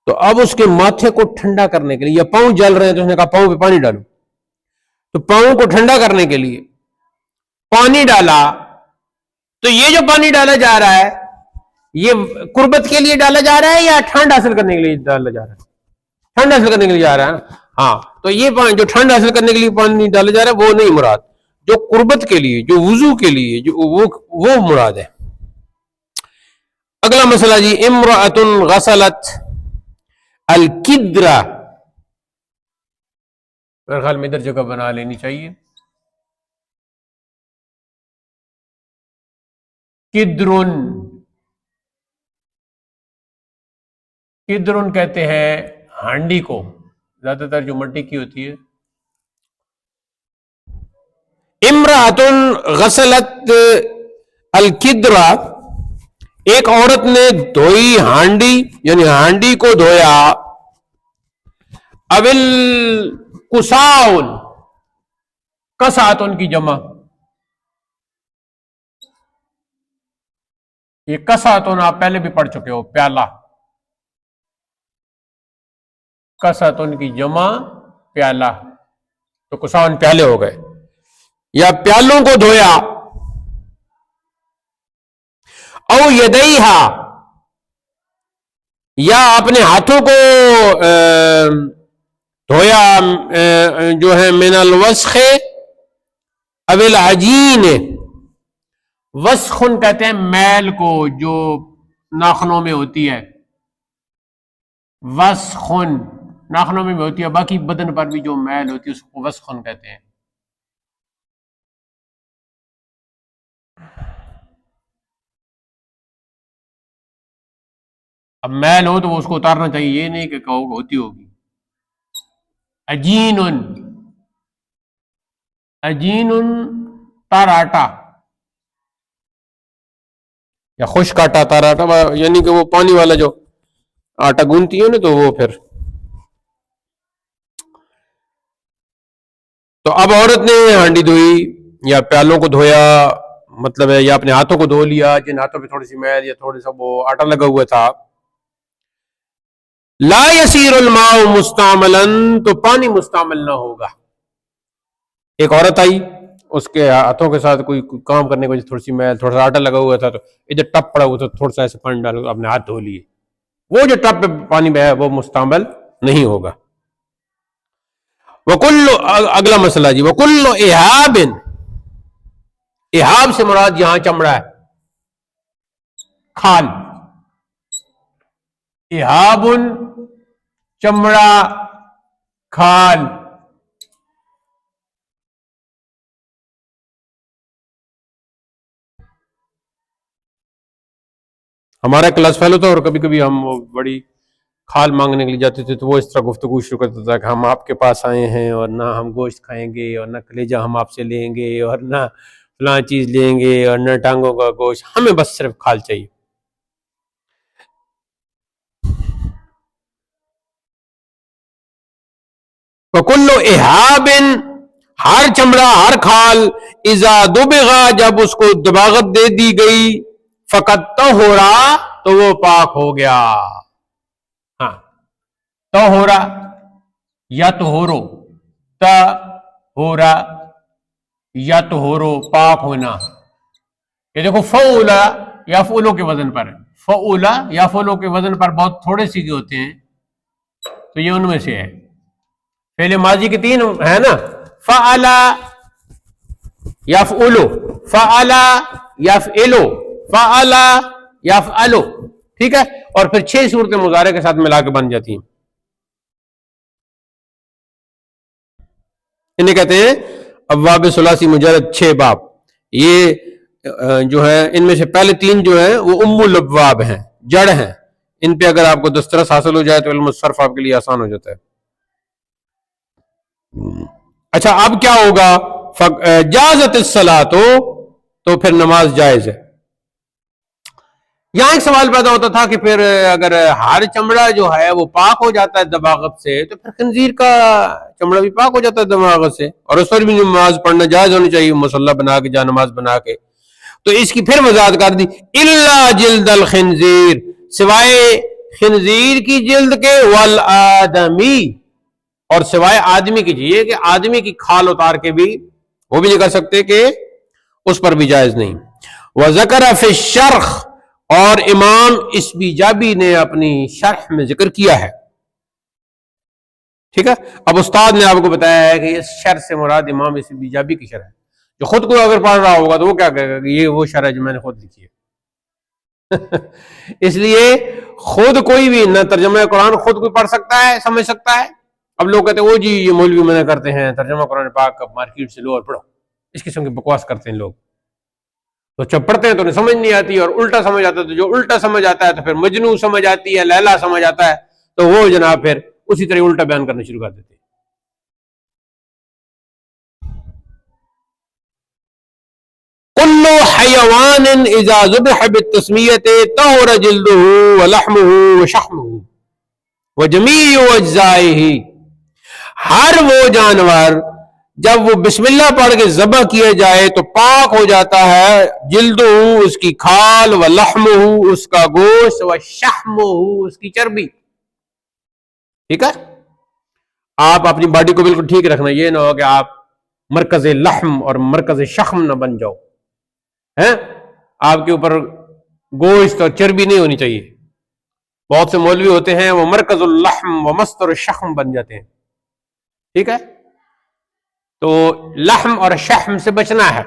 تو اب اس کے ماتھے کو ٹھنڈا کرنے کے لیے، یا پاؤں جل رہے ہیں تو اس نے کہا پاؤں پہ پانی ڈالو، تو پاؤں کو ٹھنڈا کرنے کے لیے پانی ڈالا. تو یہ جو پانی ڈالا جا رہا ہے یہ قربت کے لیے ڈالا جا رہا ہے یا ٹھنڈ حاصل کرنے کے لیے ڈالا جا رہا ہے؟ ٹھنڈ حاصل کرنے کے لیے جا رہا ہے. ہاں، تو یہ پانی جو ٹھنڈ حاصل کرنے کے لیے پانی ڈالا جا رہا ہے وہ نہیں مراد، جو قربت کے لیے، جو وضو کے لیے، جو وہ مراد ہے. اگلا مسئلہ جی، امرأۃ غسلت الکدرہ، میرے خیال میں ادھر جگہ بنا لینی چاہیے. کدرن، کدرن کہتے ہیں ہانڈی کو، زیادہ تر جو مٹی کی ہوتی ہے. امرأۃ غسلت الکدرہ، ایک عورت نے دھوئی ہانڈی، یعنی ہانڈی کو دھویا. اول کساؤن، کساتن کی جمع، یہ کساتن آپ پہلے بھی پڑھ چکے ہو، پیالہ، کساتن کی جمع پیالہ، تو کساؤن پیالے ہو گئے. یا پیالوں کو دھویا. او یدیہا، یا اپنے ہاتھوں کو دھویا، جو ہے من الوسخ او العجین، وسخن کہتے ہیں میل کو جو ناخنوں میں ہوتی ہے، وسخن ناخنوں میں بھی ہوتی ہے، باقی بدن پر بھی جو میل ہوتی ہے اس کو وسخن کہتے ہیں. اب میل ہو تو اس کو اتارنا چاہیے، یہ نہیں کہ کہو ہوتی ہوگی. عجین، عجین تار آٹا، یا خشک آٹا، تار آٹا، یعنی کہ وہ پانی والا جو آٹا گونتی ہے نا، تو وہ پھر. تو اب عورت نے ہانڈی دھوئی یا پیالوں کو دھویا، مطلب ہے یا اپنے ہاتھوں کو دھو لیا جن ہاتھوں پہ تھوڑی سی میل یا تھوڑا سا وہ آٹا لگا ہوا تھا. لا یسیر الماء مستعملا، تو پانی مستعمل نہ ہوگا. ایک عورت آئی، اس کے ہاتھوں کے ساتھ کوئی کام کرنے کو تھوڑی سی میل، تھوڑا سا آٹا لگا ہوا تھا، تو ادھر ٹپ پڑا ہوا تھا، تھوڑا سا ایسے پانی ڈال اپنے ہاتھ دھو لیے، وہ جو ٹپ پہ پانی بہا ہے وہ مستعمل نہیں ہوگا. وکل، اگلا مسئلہ جی، وکل اہاب، اہاب سے مراد یہاں چمڑا ہے، کھال. اہاب چمڑا، کھال. ہمارا کلاس فیل ہوتا اور کبھی کبھی ہم بڑی کھال مانگنے کے لیے جاتے تھے تو وہ اس طرح گفتگو شروع کرتا تھا کہ ہم آپ کے پاس آئے ہیں اور نہ ہم گوشت کھائیں گے اور نہ کلیجہ ہم آپ سے لیں گے اور نہ فلاں چیز لیں گے اور نہ ٹانگوں کا گوشت، ہمیں بس صرف کھال چاہیے. وَكُلُّ إِهَابٍ، ہر چمڑا، ہر کھال، اذا دبغا، جب اس کو دباغت دے دی گئی، فقط طہورا، تو وہ پاک ہو گیا. ہاں، طہورا یا طہورو، طہورا یا طہورو، پاک ہونا. یہ دیکھو فعولا یا فعولوں کے وزن پر، فعولا یا فعولوں کے وزن پر بہت تھوڑے سیگے ہوتے ہیں، تو یہ ان میں سے ہے. پہلے ماضی کے تین ہے نا، فعلا، یفعلو، فعلا، یفعلو، فعلا، یفعلو، ٹھیک ہے. اور پھر 6 صورتیں مضارع کے ساتھ ملا کے بن جاتی ہیں. انہیں کہتے ہیں ابواب ثلاثی مجرد 6 باب. یہ جو ہے ان میں سے پہلے 3 جو ہیں وہ ام الابواب ہیں، جڑ ہیں. ان پہ اگر آپ کو دسترس حاصل ہو جائے تو علم الصرف آپ کے لیے آسان ہو جاتا ہے. اچھا، اب کیا ہوگا؟ جازت الصلاۃ، تو پھر نماز جائز ہے. یہاں ایک سوال پیدا ہوتا تھا کہ پھر اگر ہر چمڑا جو ہے وہ پاک ہو جاتا ہے دباغت سے، تو پھر خنزیر کا چمڑا بھی پاک ہو جاتا ہے دباغت سے، اور اس پر بھی نماز پڑھنا جائز ہونی چاہیے، مصلی بنا کے جا نماز بنا کے. تو اس کی پھر وضاحت کر دی، الا جلد الخنزیر، سوائے خنزیر کی جلد کے، والآدمی، اور سوائے آدمی کی. چاہیے کہ آدمی کی کھال اتار کے بھی وہ بھی نہیں کر سکتے کہ اس پر بھی جائز نہیں. وذکر فی الشرح، اور امام اسبیجابی نے اپنی شرح میں ذکر کیا ہے. ٹھیک ہے، اب استاد نے آپ کو بتایا ہے کہ اس شرح سے مراد امام اسبیجابی کی شرح ہے. جو خود کو اگر پڑھ رہا ہوگا تو وہ کیا کہے گا کہ یہ وہ شرح جو میں نے خود لکھی ہے. اس لیے خود کوئی بھی نہ ترجمہ قرآن خود کوئی پڑھ سکتا ہے، سمجھ سکتا ہے. اب لوگ کہتے ہیں وہ جی یہ مولوی منع کرتے ہیں ترجمہ قرآن پاک مارکیٹ سے لو اور پڑھو، اس قسم کی بکواس کرتے ہیں لوگ. تو جب پڑھتے ہیں تو انہیں سمجھ نہیں آتی، اور الٹا سمجھ آتا ہے، تو جو الٹا سمجھ آتا ہے تو پھر مجنو سمجھ آتی ہے، لیلا سمجھ آتا ہے، تو وہ جناب پھر اسی طرح الٹا بیان کرنا شروع کر دیتے ہیں. کل حیوان اذا ذبح بالتسمیۃ طہر جلدہ ولحمہ وشحمہ وجمیع اجزائہ، ہر وہ جانور جب وہ بسم اللہ پڑھ کے ذبح کیا جائے تو پاک ہو جاتا ہے، جلدہ، اس کی کھال، ولحمہ، اس کا گوشت، وشحمہ، اس کی چربی. ٹھیک ہے، آپ اپنی باڈی کو بالکل ٹھیک رکھنا، یہ نہ ہو کہ آپ مرکز لحم اور مرکز شحم نہ بن جاؤ. آپ کے اوپر گوشت اور چربی نہیں ہونی چاہیے. بہت سے مولوی ہوتے ہیں وہ مرکز اللحم و مستر الشحم بن جاتے ہیں. ٹھیک ہے، تو لحم اور شحم سے بچنا ہے،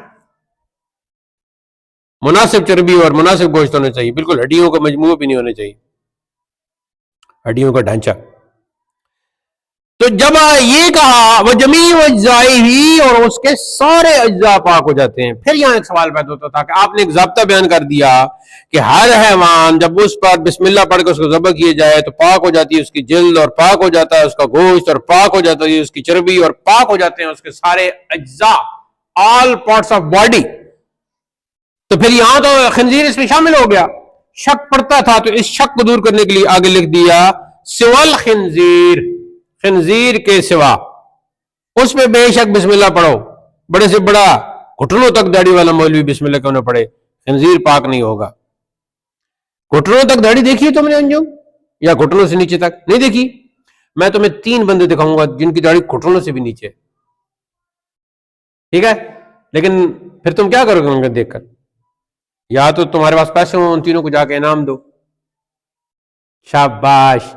مناسب چربی اور مناسب گوشت ہونا چاہیے، بالکل ہڈیوں کا مجموعہ بھی نہیں ہونا چاہیے، ہڈیوں کا ڈھانچہ. تو جب یہ کہا وہ جمیع اجزائہ، اور اس کے سارے اجزاء پاک ہو جاتے ہیں. پھر یہاں ایک سوال پیدا ہوتا تھا کہ آپ نے ایک ضابطہ بیان کر دیا کہ ہر حیوان جب اس پر بسم اللہ پڑھ کے اس کو ذبح کیے جائے تو پاک ہو جاتی ہے اس کی جلد، اور پاک ہو جاتا ہے اس کا گوشت، اور پاک ہو جاتا ہے اس کی چربی، اور پاک ہو جاتے ہیں اس کے سارے اجزاء، آل پارٹس آف باڈی. تو پھر یہاں تو خنزیر اس میں شامل ہو گیا. شک پڑتا تھا تو اس شک کو دور کرنے کے لیے آگے لکھ دیا سوال خنزیر، خنزیر کے سوا، اس پہ بے شک بسم اللہ پڑھو، بڑے سے بڑا گھٹنوں تک داڑھی والا مولوی بسم اللہ کیوں نہ پڑھے؟ خنزیر پاک نہیں ہوگا۔ گھٹنوں تک داڑھی دیکھی ہے تم نے انجم؟ یا گھٹنوں سے نیچے تک نہیں دیکھی؟ میں تمہیں 3 بندے دکھاؤں گا جن کی داڑھی گھٹنوں سے بھی نیچے، ٹھیک ہے؟ لیکن پھر تم کیا کرو گے ان کو دیکھ کر؟ یا تو تمہارے پاس پیسے ہوں، ان تینوں کو جا کے انعام دو، شاباش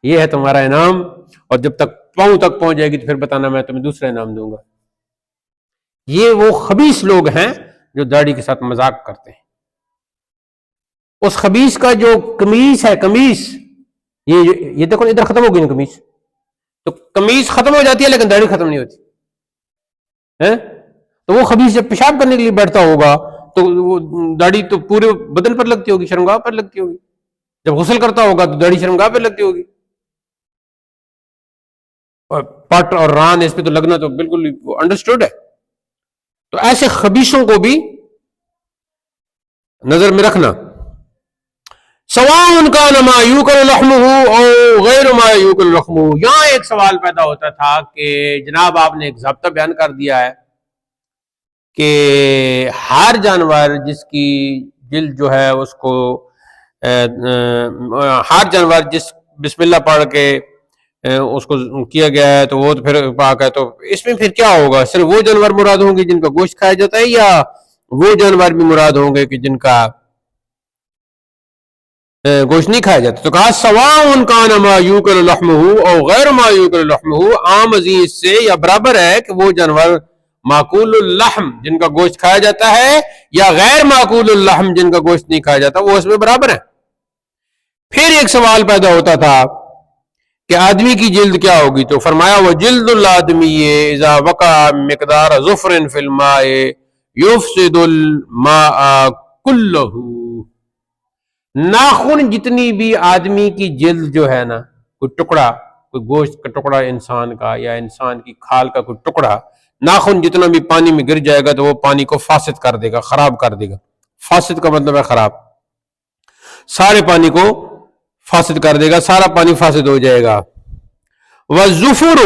یہ ہے تمہارا انعام، اور جب تک پاؤں تک پہنچ جائے گی تو پھر بتانا میں تمہیں دوسرا انعام دوں گا۔ یہ وہ خبیث لوگ ہیں جو داڑھی کے ساتھ مذاق کرتے ہیں۔ اس خبیث کا جو قمیص ہے، قمیص یہ دیکھو ادھر ختم ہو گئی نا قمیص، تو قمیص ختم ہو جاتی ہے لیکن داڑھی ختم نہیں ہوتی ہے۔ تو وہ خبیث جب پیشاب کرنے کے لیے بیٹھتا ہوگا تو وہ داڑھی تو پورے بدن پر لگتی ہوگی، شرمگاہ پر لگتی ہوگی، جب غسل کرتا ہوگا تو داڑھی شرمگاہ پہ لگتی ہوگی، اور پٹ اور ران اس پہ تو لگنا تو بالکل انڈرسٹوڈ ہے۔ تو ایسے خبیثوں کو بھی نظر میں رکھنا۔ سواء کان ما یوکل لحمہ او غیر ما یوکل لحمہ، یہاں ایک سوال پیدا ہوتا تھا کہ جناب آپ نے ایک ضابطہ بیان کر دیا ہے کہ ہر جانور جس کی جلد جو ہے اس کو ہر جانور جس بسم اللہ پڑھ کے اس کو کیا گیا ہے تو وہ تو پھر پاک ہے، تو اس میں پھر کیا ہوگا؟ صرف وہ جانور مراد ہوں گے جن کا گوشت کھایا جاتا ہے، یا وہ جانور بھی مراد ہوں گے کہ جن کا گوشت نہیں کھایا جاتا؟ تو کہا سواء کان ما یوکل لحمہ او غیر ما یوکل لحمہ، عام عزیز سے یا برابر ہے کہ وہ جانور معقول اللحم جن کا گوشت کھایا جاتا ہے یا غیر معقول اللحم جن کا گوشت نہیں کھایا جاتا، وہ اس میں برابر ہے۔ پھر ایک سوال پیدا ہوتا تھا کہ آدمی کی جلد کیا ہوگی؟ تو فرمایا وہ جلد الآدمی اذا وقع مقدار ظفر فی الماء یفسد الماء کلہ، ناخن جتنی بھی آدمی کی جلد جو ہے نا، کوئی ٹکڑا، کوئی گوشت کا ٹکڑا انسان کا یا انسان کی کھال کا کوئی ٹکڑا، ناخن جتنا بھی پانی میں گر جائے گا تو وہ پانی کو فاسد کر دے گا، خراب کر دے گا۔ فاسد کا مطلب ہے خراب، سارے پانی کو فاسد کر دے گا، سارا پانی فاسد ہو جائے گا۔ والظفر،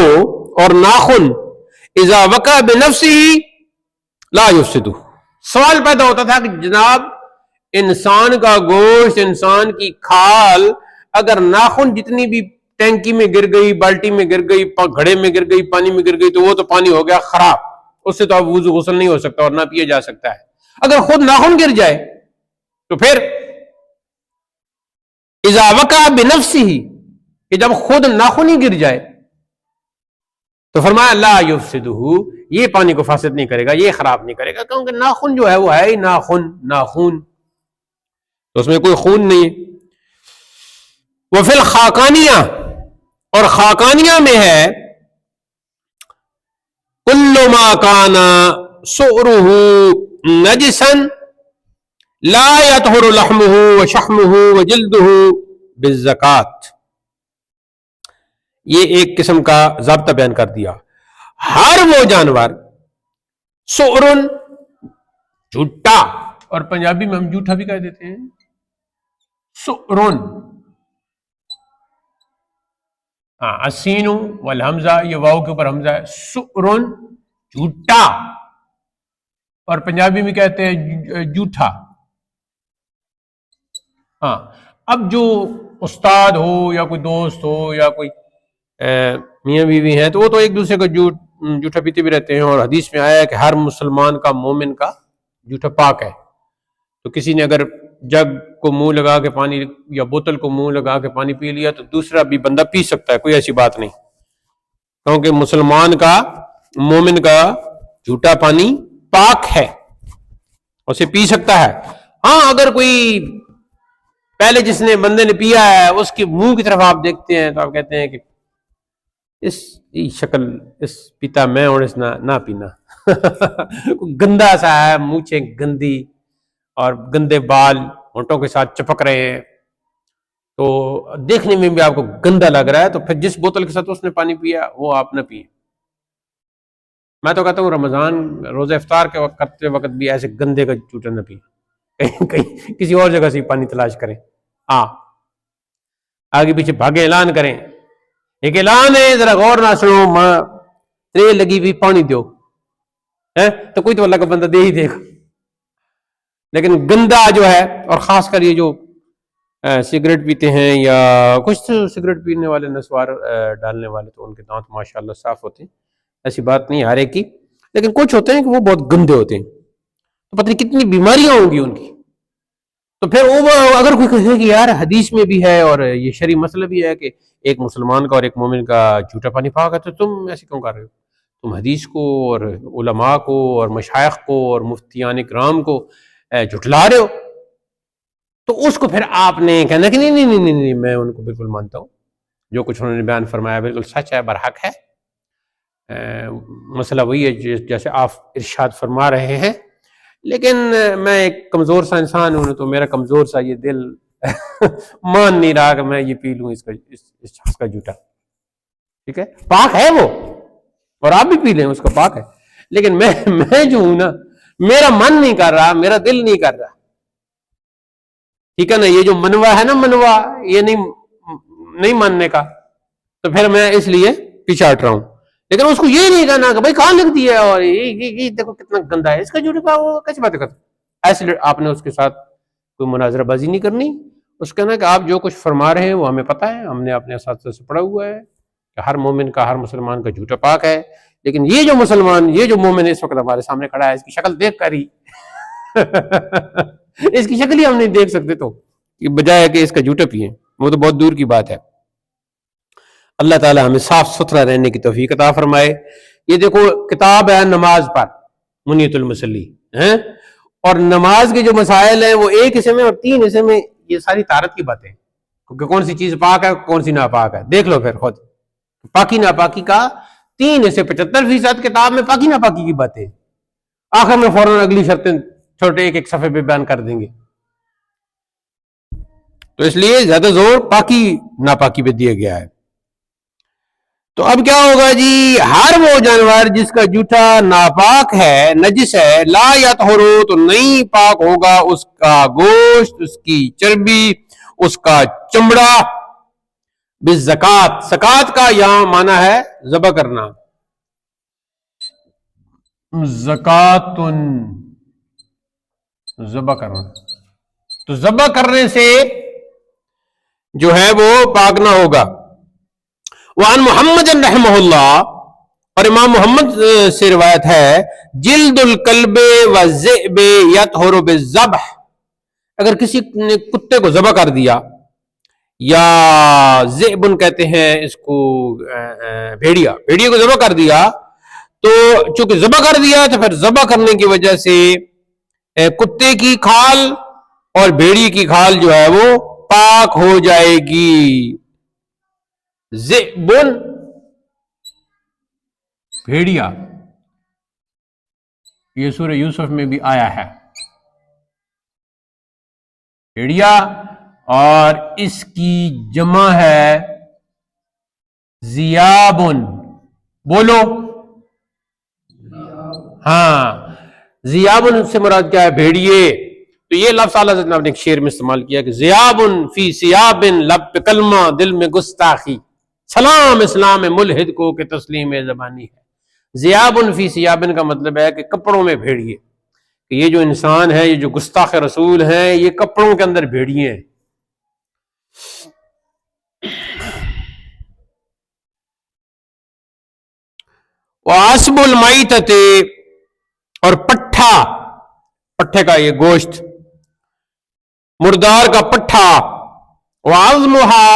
اور ناخن، اذا وقع بنفسه لا یفسد، سوال پیدا ہوتا تھا کہ جناب انسان کا گوشت، انسان کی کھال اگر ناخن جتنی بھی ٹینکی میں گر گئی، بالٹی میں گر گئی، گھڑے میں گر گئی، پانی میں گر گئی، تو وہ تو پانی ہو گیا خراب، اس سے تو اب وضو غسل نہیں ہو سکتا اور نہ پیا جا سکتا ہے۔ اگر خود ناخن گر جائے تو پھر اذا وقع بنفسه، کہ جب خود ناخن ہی گر جائے تو فرمایا لا یفسدہ، یہ پانی کو فاسد نہیں کرے گا، یہ خراب نہیں کرے گا، کیونکہ ناخن جو ہے وہ ہے ہی ناخن، تو اس میں کوئی خون نہیں ہے۔ وفی الخاقانیہ، اور خاقانیہ میں ہے کل ما کان سؤرہ نجسا لا یطہر لحمہ وشحمہ وجلدہ بالزکاة، یہ ایک قسم کا ضابطہ بیان کر دیا۔ ہر وہ جانور، سؤرن جھوٹا، اور پنجابی میں ہم جھوٹا بھی کہہ دیتے ہیں، سؤرن، السین والحمزہ، یہ واو کے اوپر حمزہ ہے، سؤرن جھوٹا، اور پنجابی میں کہتے ہیں جھوٹا۔ اب جو استاد ہو یا کوئی دوست ہو یا کوئی میاں بیوی ہیں تو وہ تو ایک دوسرے کو جھوٹا پیتے بھی رہتے ہیں، اور حدیث میں آیا ہے کہ ہر مسلمان کا مومن کا جھوٹا پاک ہے۔ تو کسی نے اگر جگ کو منہ لگا کے پانی یا بوتل کو منہ لگا کے پانی پی لیا تو دوسرا بھی بندہ پی سکتا ہے، کوئی ایسی بات نہیں، کیونکہ مسلمان کا، مومن کا جھوٹا پانی پاک ہے، اسے پی سکتا ہے۔ ہاں اگر کوئی پہلے جس نے بندے نے پیا ہے اس کے منہ کی طرف آپ دیکھتے ہیں تو آپ کہتے ہیں کہ اس شکل اس پیتا میں اور اس نہ پینا گندا سا ہے، مونچھیں گندی اور گندے بال ہونٹوں کے ساتھ چپک رہے ہیں، تو دیکھنے میں بھی آپ کو گندا لگ رہا ہے، تو پھر جس بوتل کے ساتھ اس نے پانی پیا وہ آپ نہ پیے۔ میں تو کہتا ہوں رمضان روزہ افطار کے وقت کرتے وقت بھی ایسے گندے کا جھوٹا نہ پیے، کہیں کسی اور جگہ سے پانی تلاش کریں، آگے پیچھے بھاگے اعلان کریں، ایک اعلان ہے ذرا غور نہ سنو، ماں ترے لگی بھی پانی دیو، ہے تو کوئی تو اللہ کا بندہ دے ہی دے گا. لیکن گندا جو ہے، اور خاص کر یہ جو سگریٹ پیتے ہیں یا کچھ سگریٹ پینے والے نسوار ڈالنے والے، تو ان کے دانت ماشاء اللہ صاف ہوتے ہیں، ایسی بات نہیں ہر ایک کی، لیکن کچھ ہوتے ہیں کہ وہ بہت گندے ہوتے ہیں، تو پتہ نہیں کتنی بیماریاں ہوں گی ان کی. تو پھر وہ اگر کوئی کہے کہ یار حدیث میں بھی ہے اور یہ شرعی مسئلہ بھی ہے کہ ایک مسلمان کا اور ایک مومن کا جھوٹا پانی پاک ہے، تو تم ایسے کیوں کر رہے ہو؟ تم حدیث کو اور علماء کو اور مشائخ کو اور مفتیان کرام کو جھٹلا رہے ہو. تو اس کو پھر آپ نے کہنا کہ نہیں نہیں نہیں نہیں، میں ان کو بالکل مانتا ہوں، جو کچھ انہوں نے بیان فرمایا بالکل سچ ہے، برحق ہے. مسئلہ وہی ہے جیسے آپ ارشاد فرما رہے ہیں، لیکن میں ایک کمزور سا انسان ہوں، تو میرا کمزور سا یہ دل مان نہیں رہا کہ میں یہ پی لوں اس شخص کا جھوٹا. ٹھیک ہے، پاک ہے وہ، اور آپ بھی پی لیں، اس کا پاک ہے، لیکن میں جو ہوں نا، میرا من نہیں کر رہا، میرا دل نہیں کر رہا. ٹھیک ہے نا، یہ جو منوا ہے نا، منوا یہ نہیں ماننے کا، تو پھر میں اس لیے پیچھے ہٹ رہا ہوں. لیکن اس کو یہ نہیں کہنا کہ بھائی کہاں لکھ دیا ہے اور یہ دیکھو کتنا گندا ہے، اس کا جھوٹ کیسی باتیں کرتے. ایسے آپ نے اس کے ساتھ کوئی مناظرہ بازی نہیں کرنی. اس کا کہنا کہ آپ جو کچھ فرما رہے ہیں وہ ہمیں پتہ ہے، ہم نے اپنے اساتذہ سے پڑھا ہوا ہے کہ ہر مومن کا، ہر مسلمان کا جھوٹا پاک ہے، لیکن یہ جو مسلمان، یہ جو مومن اس وقت ہمارے سامنے کھڑا ہے، اس کی شکل دیکھ کر ہی اس کی شکل ہی ہم نہیں دیکھ سکتے، تو بجائے کہ اس کا جھوٹا پیئیں، وہ تو بہت دور کی بات ہے. اللہ تعالی ہمیں صاف ستھرا رہنے کی توفیق عطا فرمائے. یہ دیکھو کتاب ہے نماز پر، منیت المصلی ہیں، اور نماز کے جو مسائل ہیں وہ ایک حصے میں اور 3 حصے میں یہ ساری طہارت کی باتیں، کہ کون سی چیز پاک ہے کون سی ناپاک ہے. دیکھ لو پھر خود، پاکی ناپاکی کا 3 حصے، 75% کتاب میں پاکی ناپاکی کی باتیں، آخر میں فوراً اگلی شرطیں چھوٹے ایک صفحے پہ بیان کر دیں گے. تو اس لیے زیادہ زور پاکی ناپاکی پہ دیا گیا ہے. تو اب کیا ہوگا جی، ہر وہ جانور جس کا جوٹا ناپاک ہے، نجس ہے، لا یطہرو، تو نہیں پاک ہوگا اس کا گوشت، اس کی چربی، اس کا چمڑا، بالزکات. زکات کا یہاں معنی ہے ذبح کرنا، زکاتن، ذبح کرنا. تو ذبح کرنے سے جو ہے وہ پاک نہ ہوگا. وعن محمد رحمہ اللہ، اور امام محمد سے روایت ہے، جلد الکلب والذئب یطہر بالذبح، اگر کسی نے کتے کو ذبح کر دیا، یا ذئبن کہتے ہیں اس کو بھیڑیا کو ذبح کر دیا، تو چونکہ ذبح کر دیا تو پھر ذبح کرنے کی وجہ سے کتے کی کھال اور بھیڑی کی کھال جو ہے وہ پاک ہو جائے گی. ذئبن بھیڑیا، یہ سورہ یوسف میں بھی آیا ہے بھیڑیا، اور اس کی جمع ہے ذیابن. بولو ہاں، ذیابن سے مراد کیا ہے؟ بھیڑیے. تو یہ لفظ اعلیٰ حضرت نے اپنے ایک شعر میں استعمال کیا کہ ذیابن فی ثیابن، لب پہ کلمہ دل میں گستاخی، سلام اسلام ملحد کو کہ تسلیم زبانی ہے. ذیابن فی ثیابن کا مطلب ہے کہ کپڑوں میں بھیڑیے، کہ یہ جو انسان ہے، یہ جو گستاخ رسول ہیں، یہ کپڑوں کے اندر بھیڑیے ہیں. وعصب المیتۃ، اور پٹھے کا یہ گوشت، مردار کا پٹھا، وعظمها،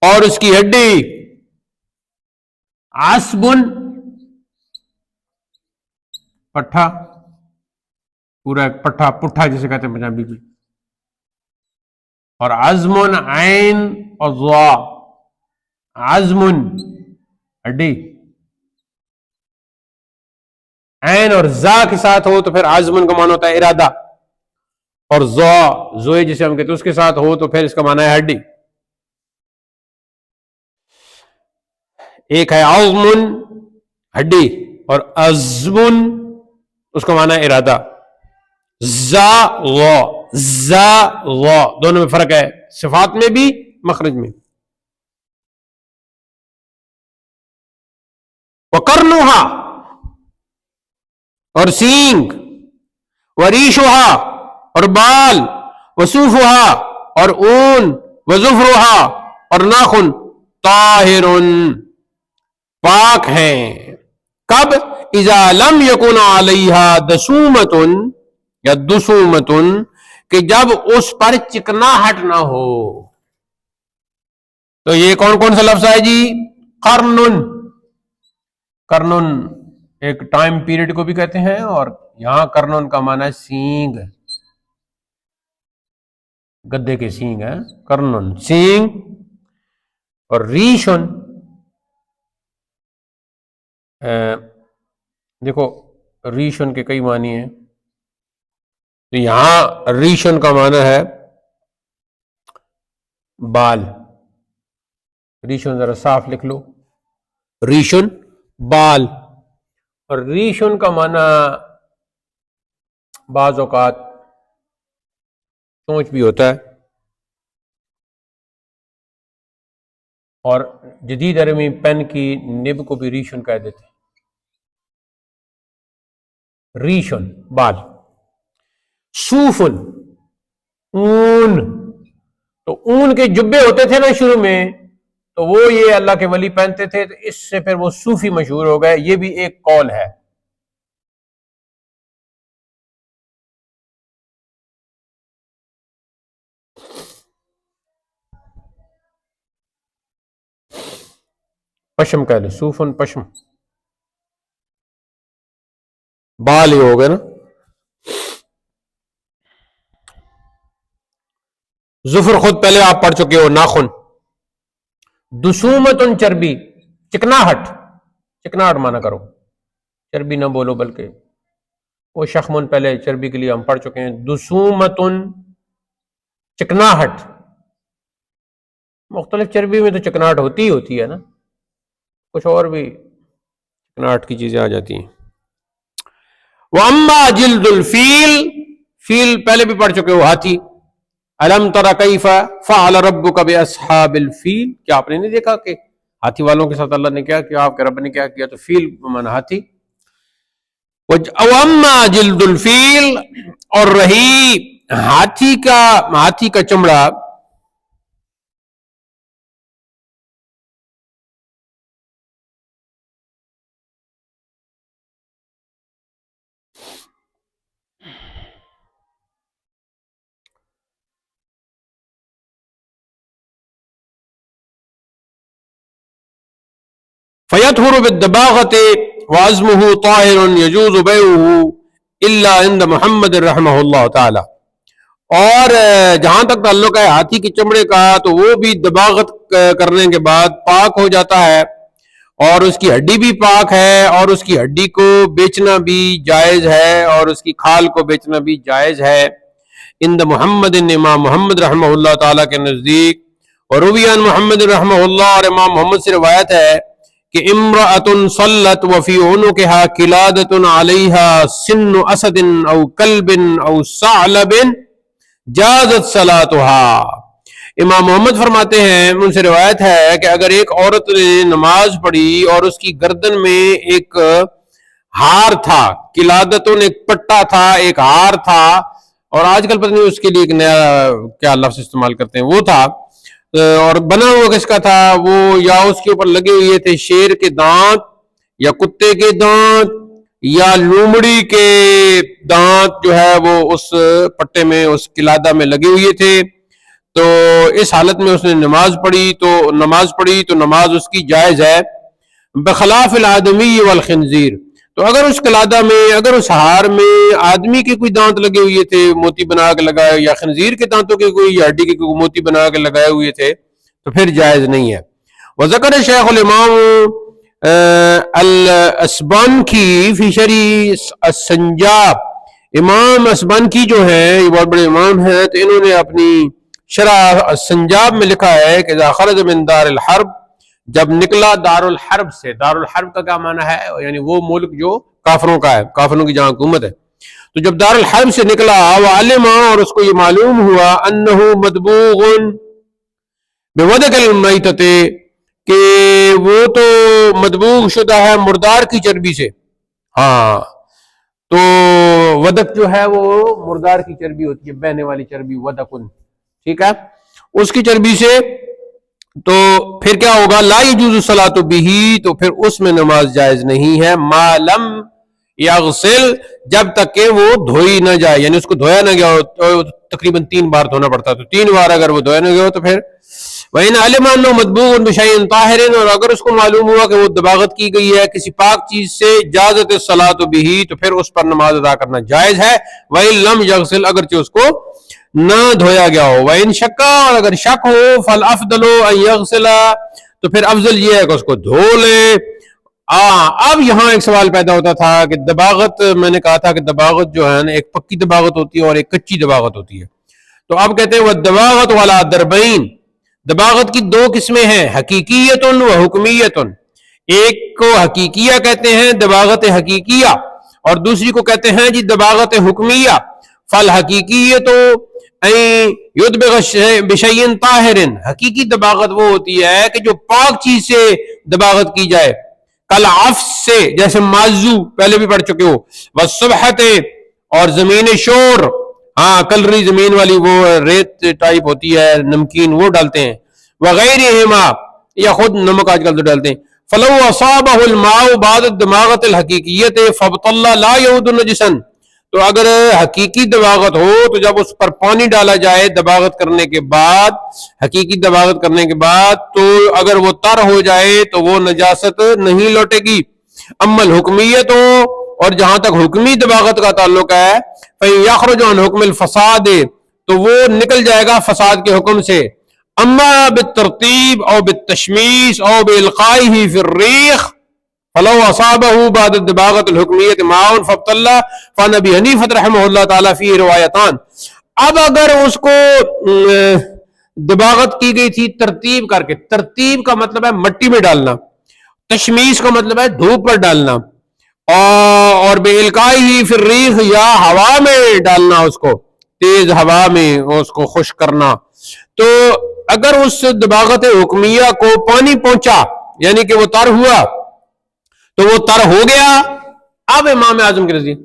اور اس کی ہڈی. عصب پٹھا، پورا ایک پٹھا جسے کہتے ہیں پنجابی کی، اور عظم عین اور ضا، عظم ہڈی، عین اور زا کے ساتھ ہو تو پھر عظم کا معنی ہوتا ہے ارادہ، اور زوئے جسے ہم کہتے ہیں اس کے ساتھ ہو تو پھر اس کا معنی ہے ہڈی. ایک ہے عظم ہڈی، اور عظم اس کا معنی ہے ارادہ. زا دونوں میں فرق ہے، صفات میں بھی مخرج میں. وقرنها، اور سینگ، وریشھا اور بال، وصوفھا اور اون، وظفرھا اور ناخن، طاہر پاک ہیں۔ کب؟ اذا لم یکن علیہا دسومۃ یا دسومۃ، کہ جب اس پر چکناہٹ نہ ہو۔ تو یہ کون کون سا لفظ ہے جی؟ قرن، قرن ایک ٹائم پیریڈ کو بھی کہتے ہیں، اور یہاں قرن کا معنی ہے سینگ، گدے کے سینگ ہے قرن، سینگ۔ اور ریشن، دیکھو ریشن کے کئی معنی ہیں، تو یہاں ریشن کا معنی ہے بال، ریشن ذرا صاف لکھ لو، ریشن بال۔ اور ریشن کا معنی بعض اوقات چونچ بھی ہوتا ہے، اور جدید عربی پین کی نب کو بھی ریشن کہہ دیتے ہیں، ریشن بال۔ صوفن، اون، تو اون کے جبے ہوتے تھے نا شروع میں، تو وہ یہ اللہ کے ولی پہنتے تھے، تو اس سے پھر وہ صوفی مشہور ہو گئے، یہ بھی ایک قول ہے۔ پشم کہہ لیں، صوفن پشم، بال ہی ہو گئے نا۔ ظفر خود پہلے آپ پڑھ چکے ہو، ناخن۔ دسومت چربی، چکناہٹ، چکناہٹ مانا کرو، چربی نہ بولو بلکہ وہ شخمن پہلے چربی کے لیے ہم پڑھ چکے ہیں۔ دسومت چکناہٹ، مختلف چربی میں تو چکناہٹ ہوتی ہی ہوتی ہے نا، کچھ اور بھی چکناہٹ کی چیزیں آ جاتی ہیں۔ وَأَمَّا جِلْدُ الْفِيلِ، فیل پہلے بھی پڑھ چکے ہو، ہاتھی۔ أَلَمْ تَرَ كَيْفَ فَعَلَ رَبُّكَ بِأَصْحَابِ الْفِيلِ، کیا آپ نے نہیں دیکھا کہ ہاتھی والوں کے ساتھ اللہ نے کیا کیا، آپ کے رب نے کیا کیا؟ تو فیل مانا ہاتھی۔ وَأَمَّا جِلْدُ الْفِيلِ، اور رہی ہاتھی کا چمڑا، فَيَطْهُرُ بِالدَّبَاغَةِ وَعَزْمُهُ طَاهِرٌ يَجُوزُ بَيْعُهُ إِلَّا عِنْدَ محمد رحمہ اللہ تعالی۔ اور جہاں تک تعلق ہے ہاتھی کے چمڑے کا، تو وہ بھی دباغت کرنے کے بعد پاک ہو جاتا ہے، اور اس کی ہڈی بھی پاک ہے، اور اس کی ہڈی کو بیچنا بھی جائز ہے، اور اس کی کھال کو بیچنا بھی جائز ہے، عند محمد، امام محمد رحمہ اللہ تعالیٰ کے نزدیک۔ اور رویان محمد رحمہ اللہ، اور امام محمد سے روایت ہے کہ امرأة صلت وفی عنقها قلادة علیہا سن اسد او کلب او ثعلب جازت صلاتها۔ امام محمد فرماتے ہیں، ان سے روایت ہے کہ اگر ایک عورت نے نماز پڑھی اور اس کی گردن میں ایک ہار تھا، قلادتن ایک پٹا تھا، ایک ہار تھا، اور آج کل پتہ نہیں اس کے لیے ایک نیا کیا لفظ استعمال کرتے ہیں، وہ تھا، اور بنا ہوا کس کا تھا وہ؟ یا اس کے اوپر لگے ہوئے تھے شیر کے دانت، یا کتے کے دانت، یا لومڑی کے دانت، جو ہے وہ اس پٹے میں، اس قلادہ میں لگے ہوئے تھے۔ تو اس حالت میں اس نے نماز پڑھی تو نماز اس کی جائز ہے، بخلاف الآدمی والخنزیر۔ تو اگر اس قلادہ میں، اگر اس ہار میں آدمی کے کوئی دانت لگے ہوئے تھے، موتی بنا کے لگائے، یا خنزیر کے دانتوں کے کوئی، یا ہڈی کے کوئی موتی بنا کے لگائے ہوئے تھے، تو پھر جائز نہیں ہے۔ وذکر شیخ الامام الاسبانکی فی شرح السنجاب، امام اسبانکی جو ہیں، یہ بہت بڑے امام ہیں، تو انہوں نے اپنی شرح السنجاب میں لکھا ہے کہ اذا خرج من دار الحرب، جب نکلا دار الحرب سے۔ دار الحرب کا کیا معنی ہے؟ یعنی وہ ملک جو کافروں کا ہے، کافروں کی جہاں حکومت ہے۔ تو جب دار الحرب سے نکلا، وعلم، اور اس کو یہ معلوم ہوا، انہ مدبوغ بودک المیتۃ، کہ وہ تو مدبوغ شدہ ہے مردار کی چربی سے۔ ہاں، تو ودک جو ہے وہ مردار کی چربی ہوتی ہے، بہنے والی چربی، ودکن، ٹھیک ہے، اس کی چربی سے تو پھر کیا ہوگا، لا یجوز الصلاۃ بہ، تو پھر اس میں نماز جائز نہیں ہے، ما لم یغسل، جب تک کہ وہ دھوئی نہ جائے، یعنی اس کو دھویا نہ گیا ہو، تو تقریباً 3 بار دھونا پڑتا ہے، تو 3 بار اگر وہ دھویا نہ گیا ہو تو پھر وَإِنْ عَلِمَ أَنَّهُ مَطْبُوعٌ بِشَيْءٍ طَاهِرٍ، اور اگر اس کو معلوم ہوا کہ وہ دباغت کی گئی ہے کسی پاک چیز سے، جازت الصلاۃ بہ، تو پھر اس پر نماز ادا کرنا جائز ہے، وَإِنْ لَمْ يَغْسِلْ، اگرچہ اس کو نہ دھویا گیا ہو، وَإِنْ شَكَّ، اور اگر شک ہو، فَالْأَفْضَلُ أَنْ يَغْسِلَ، تو پھر افضل یہ ہے کہ اس کو دھو لے۔ اب یہاں ایک سوال پیدا ہوتا تھا کہ دباغت، میں نے کہا تھا کہ دباغت جو ہے نا، ایک پکی دباغت ہوتی ہے اور ایک کچی دباغت ہوتی ہے، تو اب کہتے ہیں وَالدَّبَاغَةُ عَلَى ضَرْبَيْنِ، دباغت کی 2 قسمیں ہیں، حقیقیت و حکمیت، ایک کو حقیقیہ کہتے ہیں، دباغت حقیقیہ، اور دوسری کو کہتے ہیں جی دباغت حکمیہ۔ فالحقیقیت یدبغ بشیء طاہر، حقیقی دباغت وہ ہوتی ہے کہ جو پاک چیز سے دباغت کی جائے، کالعفس سے، جیسے مازو پہلے بھی پڑھ چکے ہو، والصبحت، اور زمین شور، ہاں کلری زمین والی، وہ ریت ٹائپ ہوتی ہے نمکین، وہ ڈالتے ہیں، وغیرہما، یا خود نمک آج کل تو ڈالتے ہیں۔ فلو اصابہ الماء بعد الدماغت الحقیقیت فابطل لا یعود نجسا، تو اگر حقیقی دباغت ہو تو جب اس پر پانی ڈالا جائے دباغت کرنے کے بعد، حقیقی دباغت کرنے کے بعد، تو اگر وہ تر ہو جائے تو وہ نجاست نہیں لوٹے گی۔ اما الحکمیت ہو، اور جہاں تک حکمی دباغت کا تعلق ہے، فَيَخْرُجُ عَنْ حُكْمِ الْفَسَادِ، تو وہ نکل جائے گا فساد کے حکم سے۔ اما بالترتیب او بالتشمیس او بإلقائه في الريق فلو اصابه بعد الدباغت الحکمیت ماء فابطل، فعن ابی حنیفہ رحمہ اللہ تعالی فی روایتان، اب اگر اس کو دباغت کی گئی تھی ترتیب کر کے، ترتیب کا مطلب ہے مٹی میں ڈالنا، تشمیس کا مطلب ہے دھوپ پر ڈالنا، اور بإلقائه في الريق، یا ہوا میں ڈالنا، اس کو تیز ہوا میں اس کو خشک کرنا، تو اگر اس دباغت حکمیہ کو پانی پہنچا، یعنی کہ وہ تر ہوا، تو وہ تر ہو گیا۔ اب امام اعظم کے نزدیک،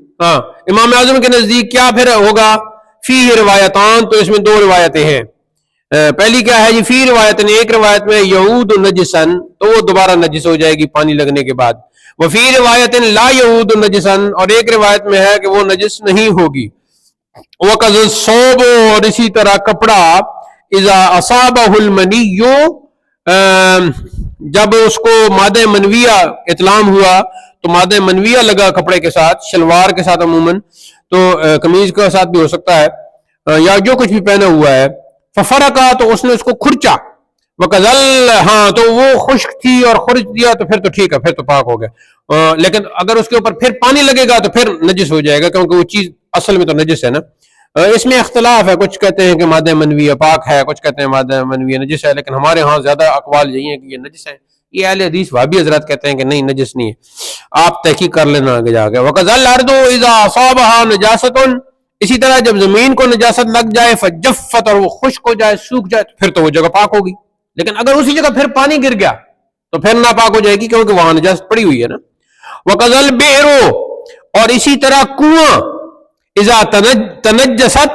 امام اعظم کے نزدیک کیا پھر ہوگا، فی روایتان، تو اس میں 2 روایتیں ہیں۔ پہلی کیا ہے جی، فی روایتن، ایک روایت میں یعود نجسن، تو وہ دوبارہ نجس ہو جائے گی پانی لگنے کے بعد، وفی روایت لا یعود نجسن، اور ایک روایت میں ہے کہ وہ نجس نہیں ہوگی۔ وقض الصوب، اور اسی طرح کپڑا، اذا اصابہ المنی، جب اس کو مادہ منویہ اطلام ہوا، تو مادہ منویہ لگا کپڑے کے ساتھ، شلوار کے ساتھ عموماً، تو قمیض کے ساتھ بھی ہو سکتا ہے، یا جو کچھ بھی پہنا ہوا ہے، ففرقا، تو اس نے اس کو کھرچا، وقذل، ہاں تو وہ خشک تھی اور خرچ دیا، تو پھر تو ٹھیک ہے، پھر تو پاک ہو گیا، لیکن اگر اس کے اوپر پھر پانی لگے گا تو پھر نجس ہو جائے گا، کیونکہ وہ چیز اصل میں تو نجس ہے نا۔ اس میں اختلاف ہے، کچھ کہتے ہیں کہ مادہ منویہ پاک ہے، کچھ کہتے ہیں مادہ منویہ نجس ہے، لیکن ہمارے ہاں زیادہ اقوال یہی ہیں کہ یہ نجس ہے۔ یہ اہل حدیث وہابی حضرات کہتے ہیں کہ نہیں، نجس نہیں ہے، آپ تحقیق کر لینا آگے جا کے۔ وَقَذَلَّ الْأَرْضُ إِذَا أَصَابَهَا نَجَاسَةٌ، اسی طرح جب زمین کو نجاست لگ جائے، فجفت، اور وہ خشک ہو جائے، سوکھ جائے، تو پھر تو وہ جگہ پاک ہوگی، لیکن اگر اسی جگہ پھر پانی گر گیا تو پھر ناپاک ہو جائے گی، کیونکہ وہاں نجاست پڑی ہوئی ہے نا۔ وَقَذَلْ بِئْرُ، اور اسی طرح کنواں، اذا تنجست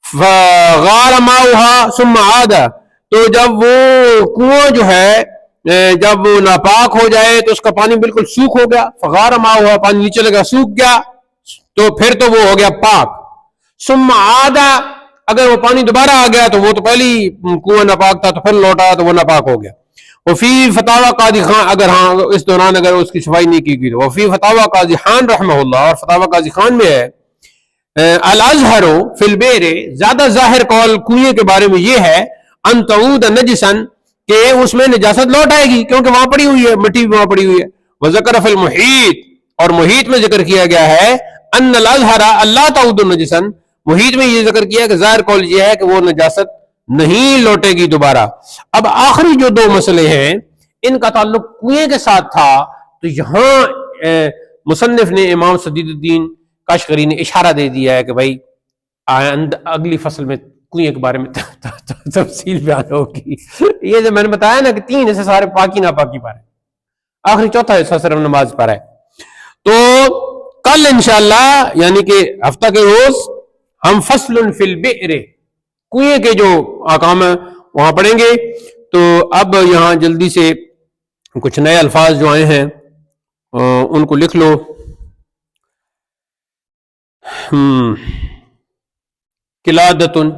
فغار ماؤها ثم عاد، تو جب وہ کنواں جو ہے جب وہ ناپاک ہو جائے تو اس کا پانی بالکل سوکھ ہو گیا، فغار ماؤها، پانی نیچے لگا سوکھ گیا، تو پھر تو وہ ہو گیا پاک۔ ثم عاد، اگر وہ پانی دوبارہ آ گیا تو وہ تو پہلی کنواں ناپاک تھا، تو پھر لوٹا تو وہ ناپاک ہو گیا۔ وفی فتاوی قاضی خان، اگر ہاں اس دوران اگر اس کی صفائی نہیں کی گئی، وفی فتاوی قاضی خان رحمہ اللہ، اور فتاوی قاضی خان میں ہے، الازہر فی البئر، زیادہ ظاہر قول کنویں کے بارے میں یہ ہے، ان تعود نجسا، کہ اس میں نجاست لوٹ آئے گی، کیونکہ وہاں پڑی ہوئی ہے، مٹی بھی وہاں پڑی ہوئی ہے۔ وذکر فی المحیط، اور محیط میں ذکر کیا گیا ہے، ان الازہر اللہ تعود نجسا، محیط میں یہ ذکر کیا کہ ظاہر قول یہ ہے کہ وہ نجاست نہیں لوٹے گی دوبارہ۔ اب آخری جو 2 مسئلے ہیں ان کا تعلق کنویں کے ساتھ تھا، تو یہاں مصنف نے امام سدید الدین کاشغری نے اشارہ دے دیا ہے کہ بھائی اگلی فصل میں کنویں کے بارے میں تفصیل بیان ہوگی۔ یہ جو میں نے بتایا نا کہ 3 ایسے سارے پاکی ناپاکی پر ہے، آخری 4تھا حصہ صرف نماز پر ہے۔ تو کل انشاءاللہ یعنی کہ ہفتہ کے روز ہم فصل فی البئر کنویں کے جو احکام ہیں وہاں پڑھیں گے. تو اب یہاں جلدی سے کچھ نئے الفاظ جو آئے ہیں ان کو لکھ لو. قلادتن،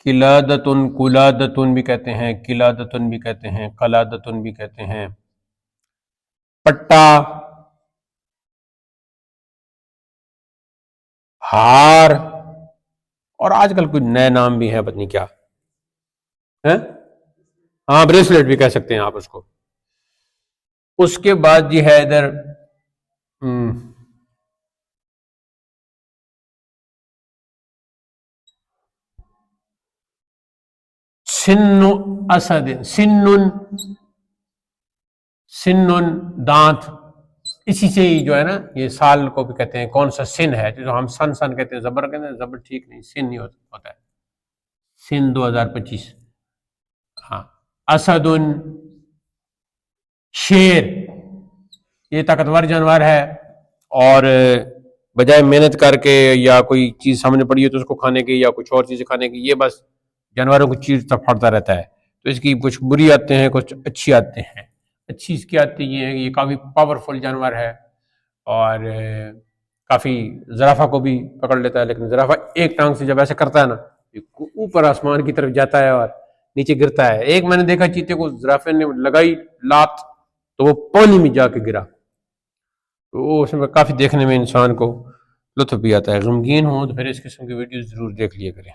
قلادتن، قلادتن بھی کہتے ہیں، قلادتن بھی کہتے ہیں، قلادتن بھی کہتے ہیں. پٹا، ہار، اور آج کل کوئی نئے نام بھی ہے پتہ نہیں کیا ہے. ہاں بریسلیٹ بھی کہہ سکتے ہیں آپ اس کو. اس کے بعد جی ہے ادھر سن اسد، سنن دانت، اسی سے ہی جو ہے نا یہ سال کو بھی کہتے ہیں. کون سا سن ہے جو ہم سن سن کہتے ہیں، زبر کہتے ہیں، زبر ٹھیک نہیں، سن نہیں ہوتا ہے. سن 2025. ہاں. اسد، شیر، یہ طاقتور جانور ہے اور بجائے محنت کر کے یا کوئی چیز سامنے پڑی ہے تو اس کو کھانے کی یا کچھ اور چیزیں کھانے کی، یہ بس جانوروں کو چیز تک پھاڑتا رہتا ہے. تو اس کی کچھ بری عادتیں ہیں، کچھ اچھی عادتیں ہیں. اچھی اس کی عادتیں یہ ہے کہ یہ کافی پاورفل جانور ہے اور کافی زرافہ کو بھی پکڑ لیتا ہے. لیکن زرافہ ایک ٹانگ سے جب ایسے کرتا ہے نا اوپر آسمان کی طرف جاتا ہے اور نیچے گرتا ہے. ایک میں نے دیکھا چیتے کو زرافے نے لگائی لات تو وہ پانی میں جا کے گرا. تو اس میں کافی دیکھنے میں انسان کو لطف بھی آتا ہے. غمگین ہوں تو پھر اس قسم کی ویڈیوز ضرور دیکھ لیا کریں.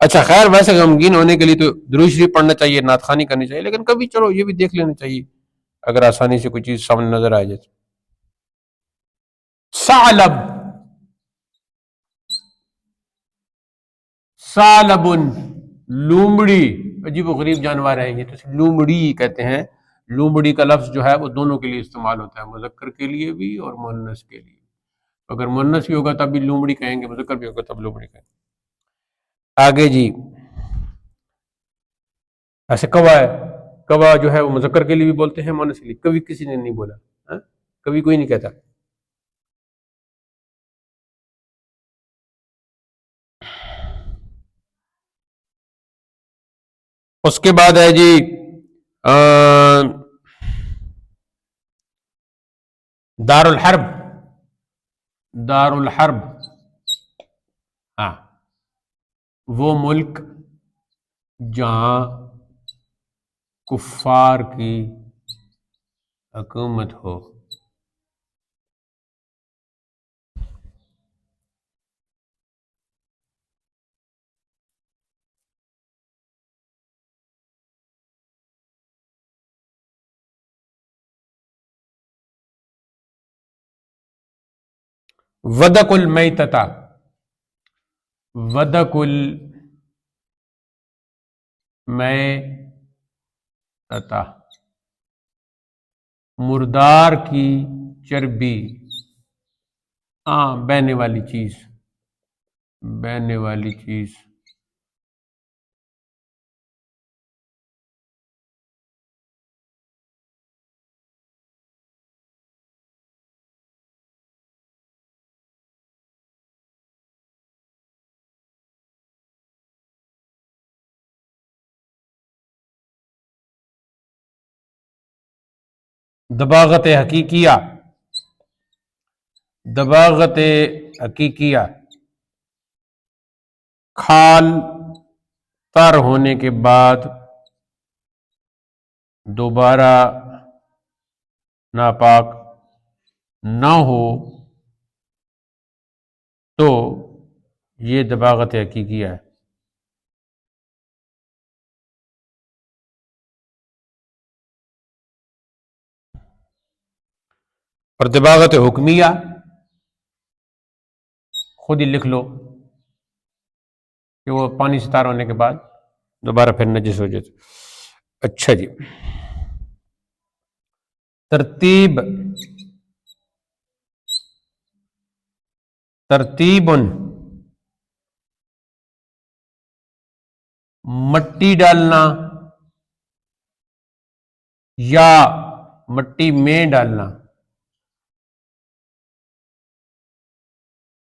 اچھا خیر، ویسے غمگین ہونے کے لیے تو درود شریف پڑھنا چاہیے، نعت خوانی کرنی چاہیے، لیکن کبھی چلو یہ بھی دیکھ لینا چاہیے اگر آسانی سے کوئی چیز سامنے نظر آ جائے. ثعلب، ثعلب، لومڑی، عجیب و غریب جانور ہے یہ. تو لومڑی کہتے ہیں. لومڑی کا لفظ جو ہے وہ دونوں کے لیے استعمال ہوتا ہے، مذکر کے لیے بھی اور مؤنث کے لیے. اگر مؤنث بھی ہوگا تب بھی لومڑی کہیں گے، مذکر بھی ہوگا تب لومڑی کہیں گے. آگے جی ایسے کوا ہے. کوا جو ہے وہ مذکر کے لیے بھی بولتے ہیں، مؤنث کے لیے. کبھی کسی نے نہیں بولا، کبھی کوئی نہیں کہتا. اس کے بعد ہے جی دار الحرب. دار الحرب، ہاں، وہ ملک جہاں کفار کی حکومت ہو. ودق المیتتا، ودق المیتتا، مردار کی چربی، بہنے والی چیز، بہنے والی چیز. دباغت حقیقیہ، دباغت حقیقیہ، کھال تر ہونے کے بعد دوبارہ ناپاک نہ ہو تو یہ دباغت حقیقیہ ہے. اور دباغت حکمیہ خود ہی لکھ لو کہ وہ پانی سے تار ہونے کے بعد دوبارہ پھر نجس ہو جاتے. اچھا جی، ترتیب، ترتیب، مٹی ڈالنا یا مٹی میں ڈالنا.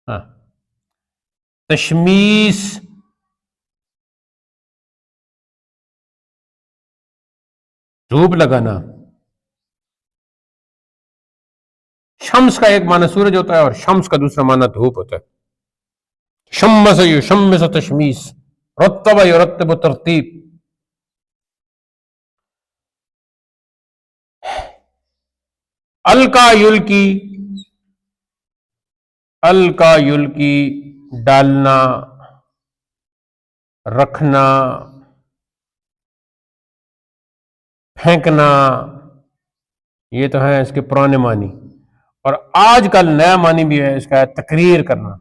ہاں. تشمیس دھوپ لگانا. شمس کا ایک معنی سورج ہوتا ہے اور شمس کا دوسرا معنی دھوپ ہوتا ہے. شمس یشمس تشمیس، رتب یرتب ترتیب. القا یلکی، القا یلکی ڈالنا، رکھنا، پھینکنا. یہ تو ہے اس کے پرانے معنی. اور آج کل نیا معنی بھی ہے اس کا، تقریر کرنا،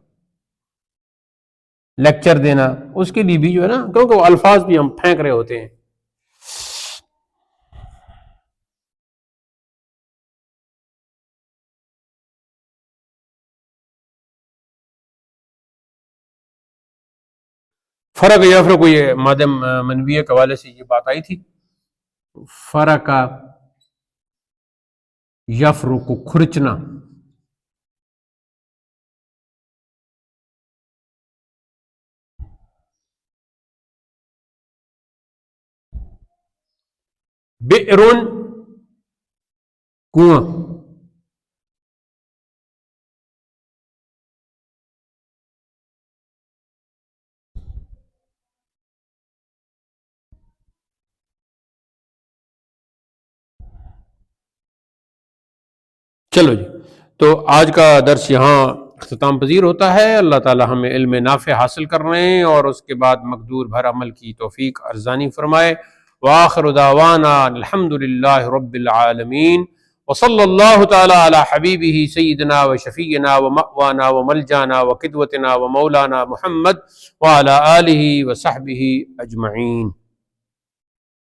لیکچر دینا. اس کے لیے بھی جو ہے نا، کیونکہ وہ الفاظ بھی ہم پھینک رہے ہوتے ہیں. فرق یفرق، یہ مادہ منویہ کے حوالے سے یہ بات آئی تھی. فرق یفرق کھرچنا. بئر کنواں. چلو جی، تو آج کا درس یہاں اختتام پذیر ہوتا ہے. اللہ تعالی ہمیں علم نافع حاصل کرنے اور اس کے بعد مقدور بھر عمل کی توفیق ارزانی فرمائے. وآخر دعوانا الحمد للہ رب العالمین، وصلی اللہ تعالی علی حبیبہ سیدنا و شفیعنا و مأوانا و ملجانا و قدوتنا و مولانا محمد وعلی آلہ و صحبہ اجمعین.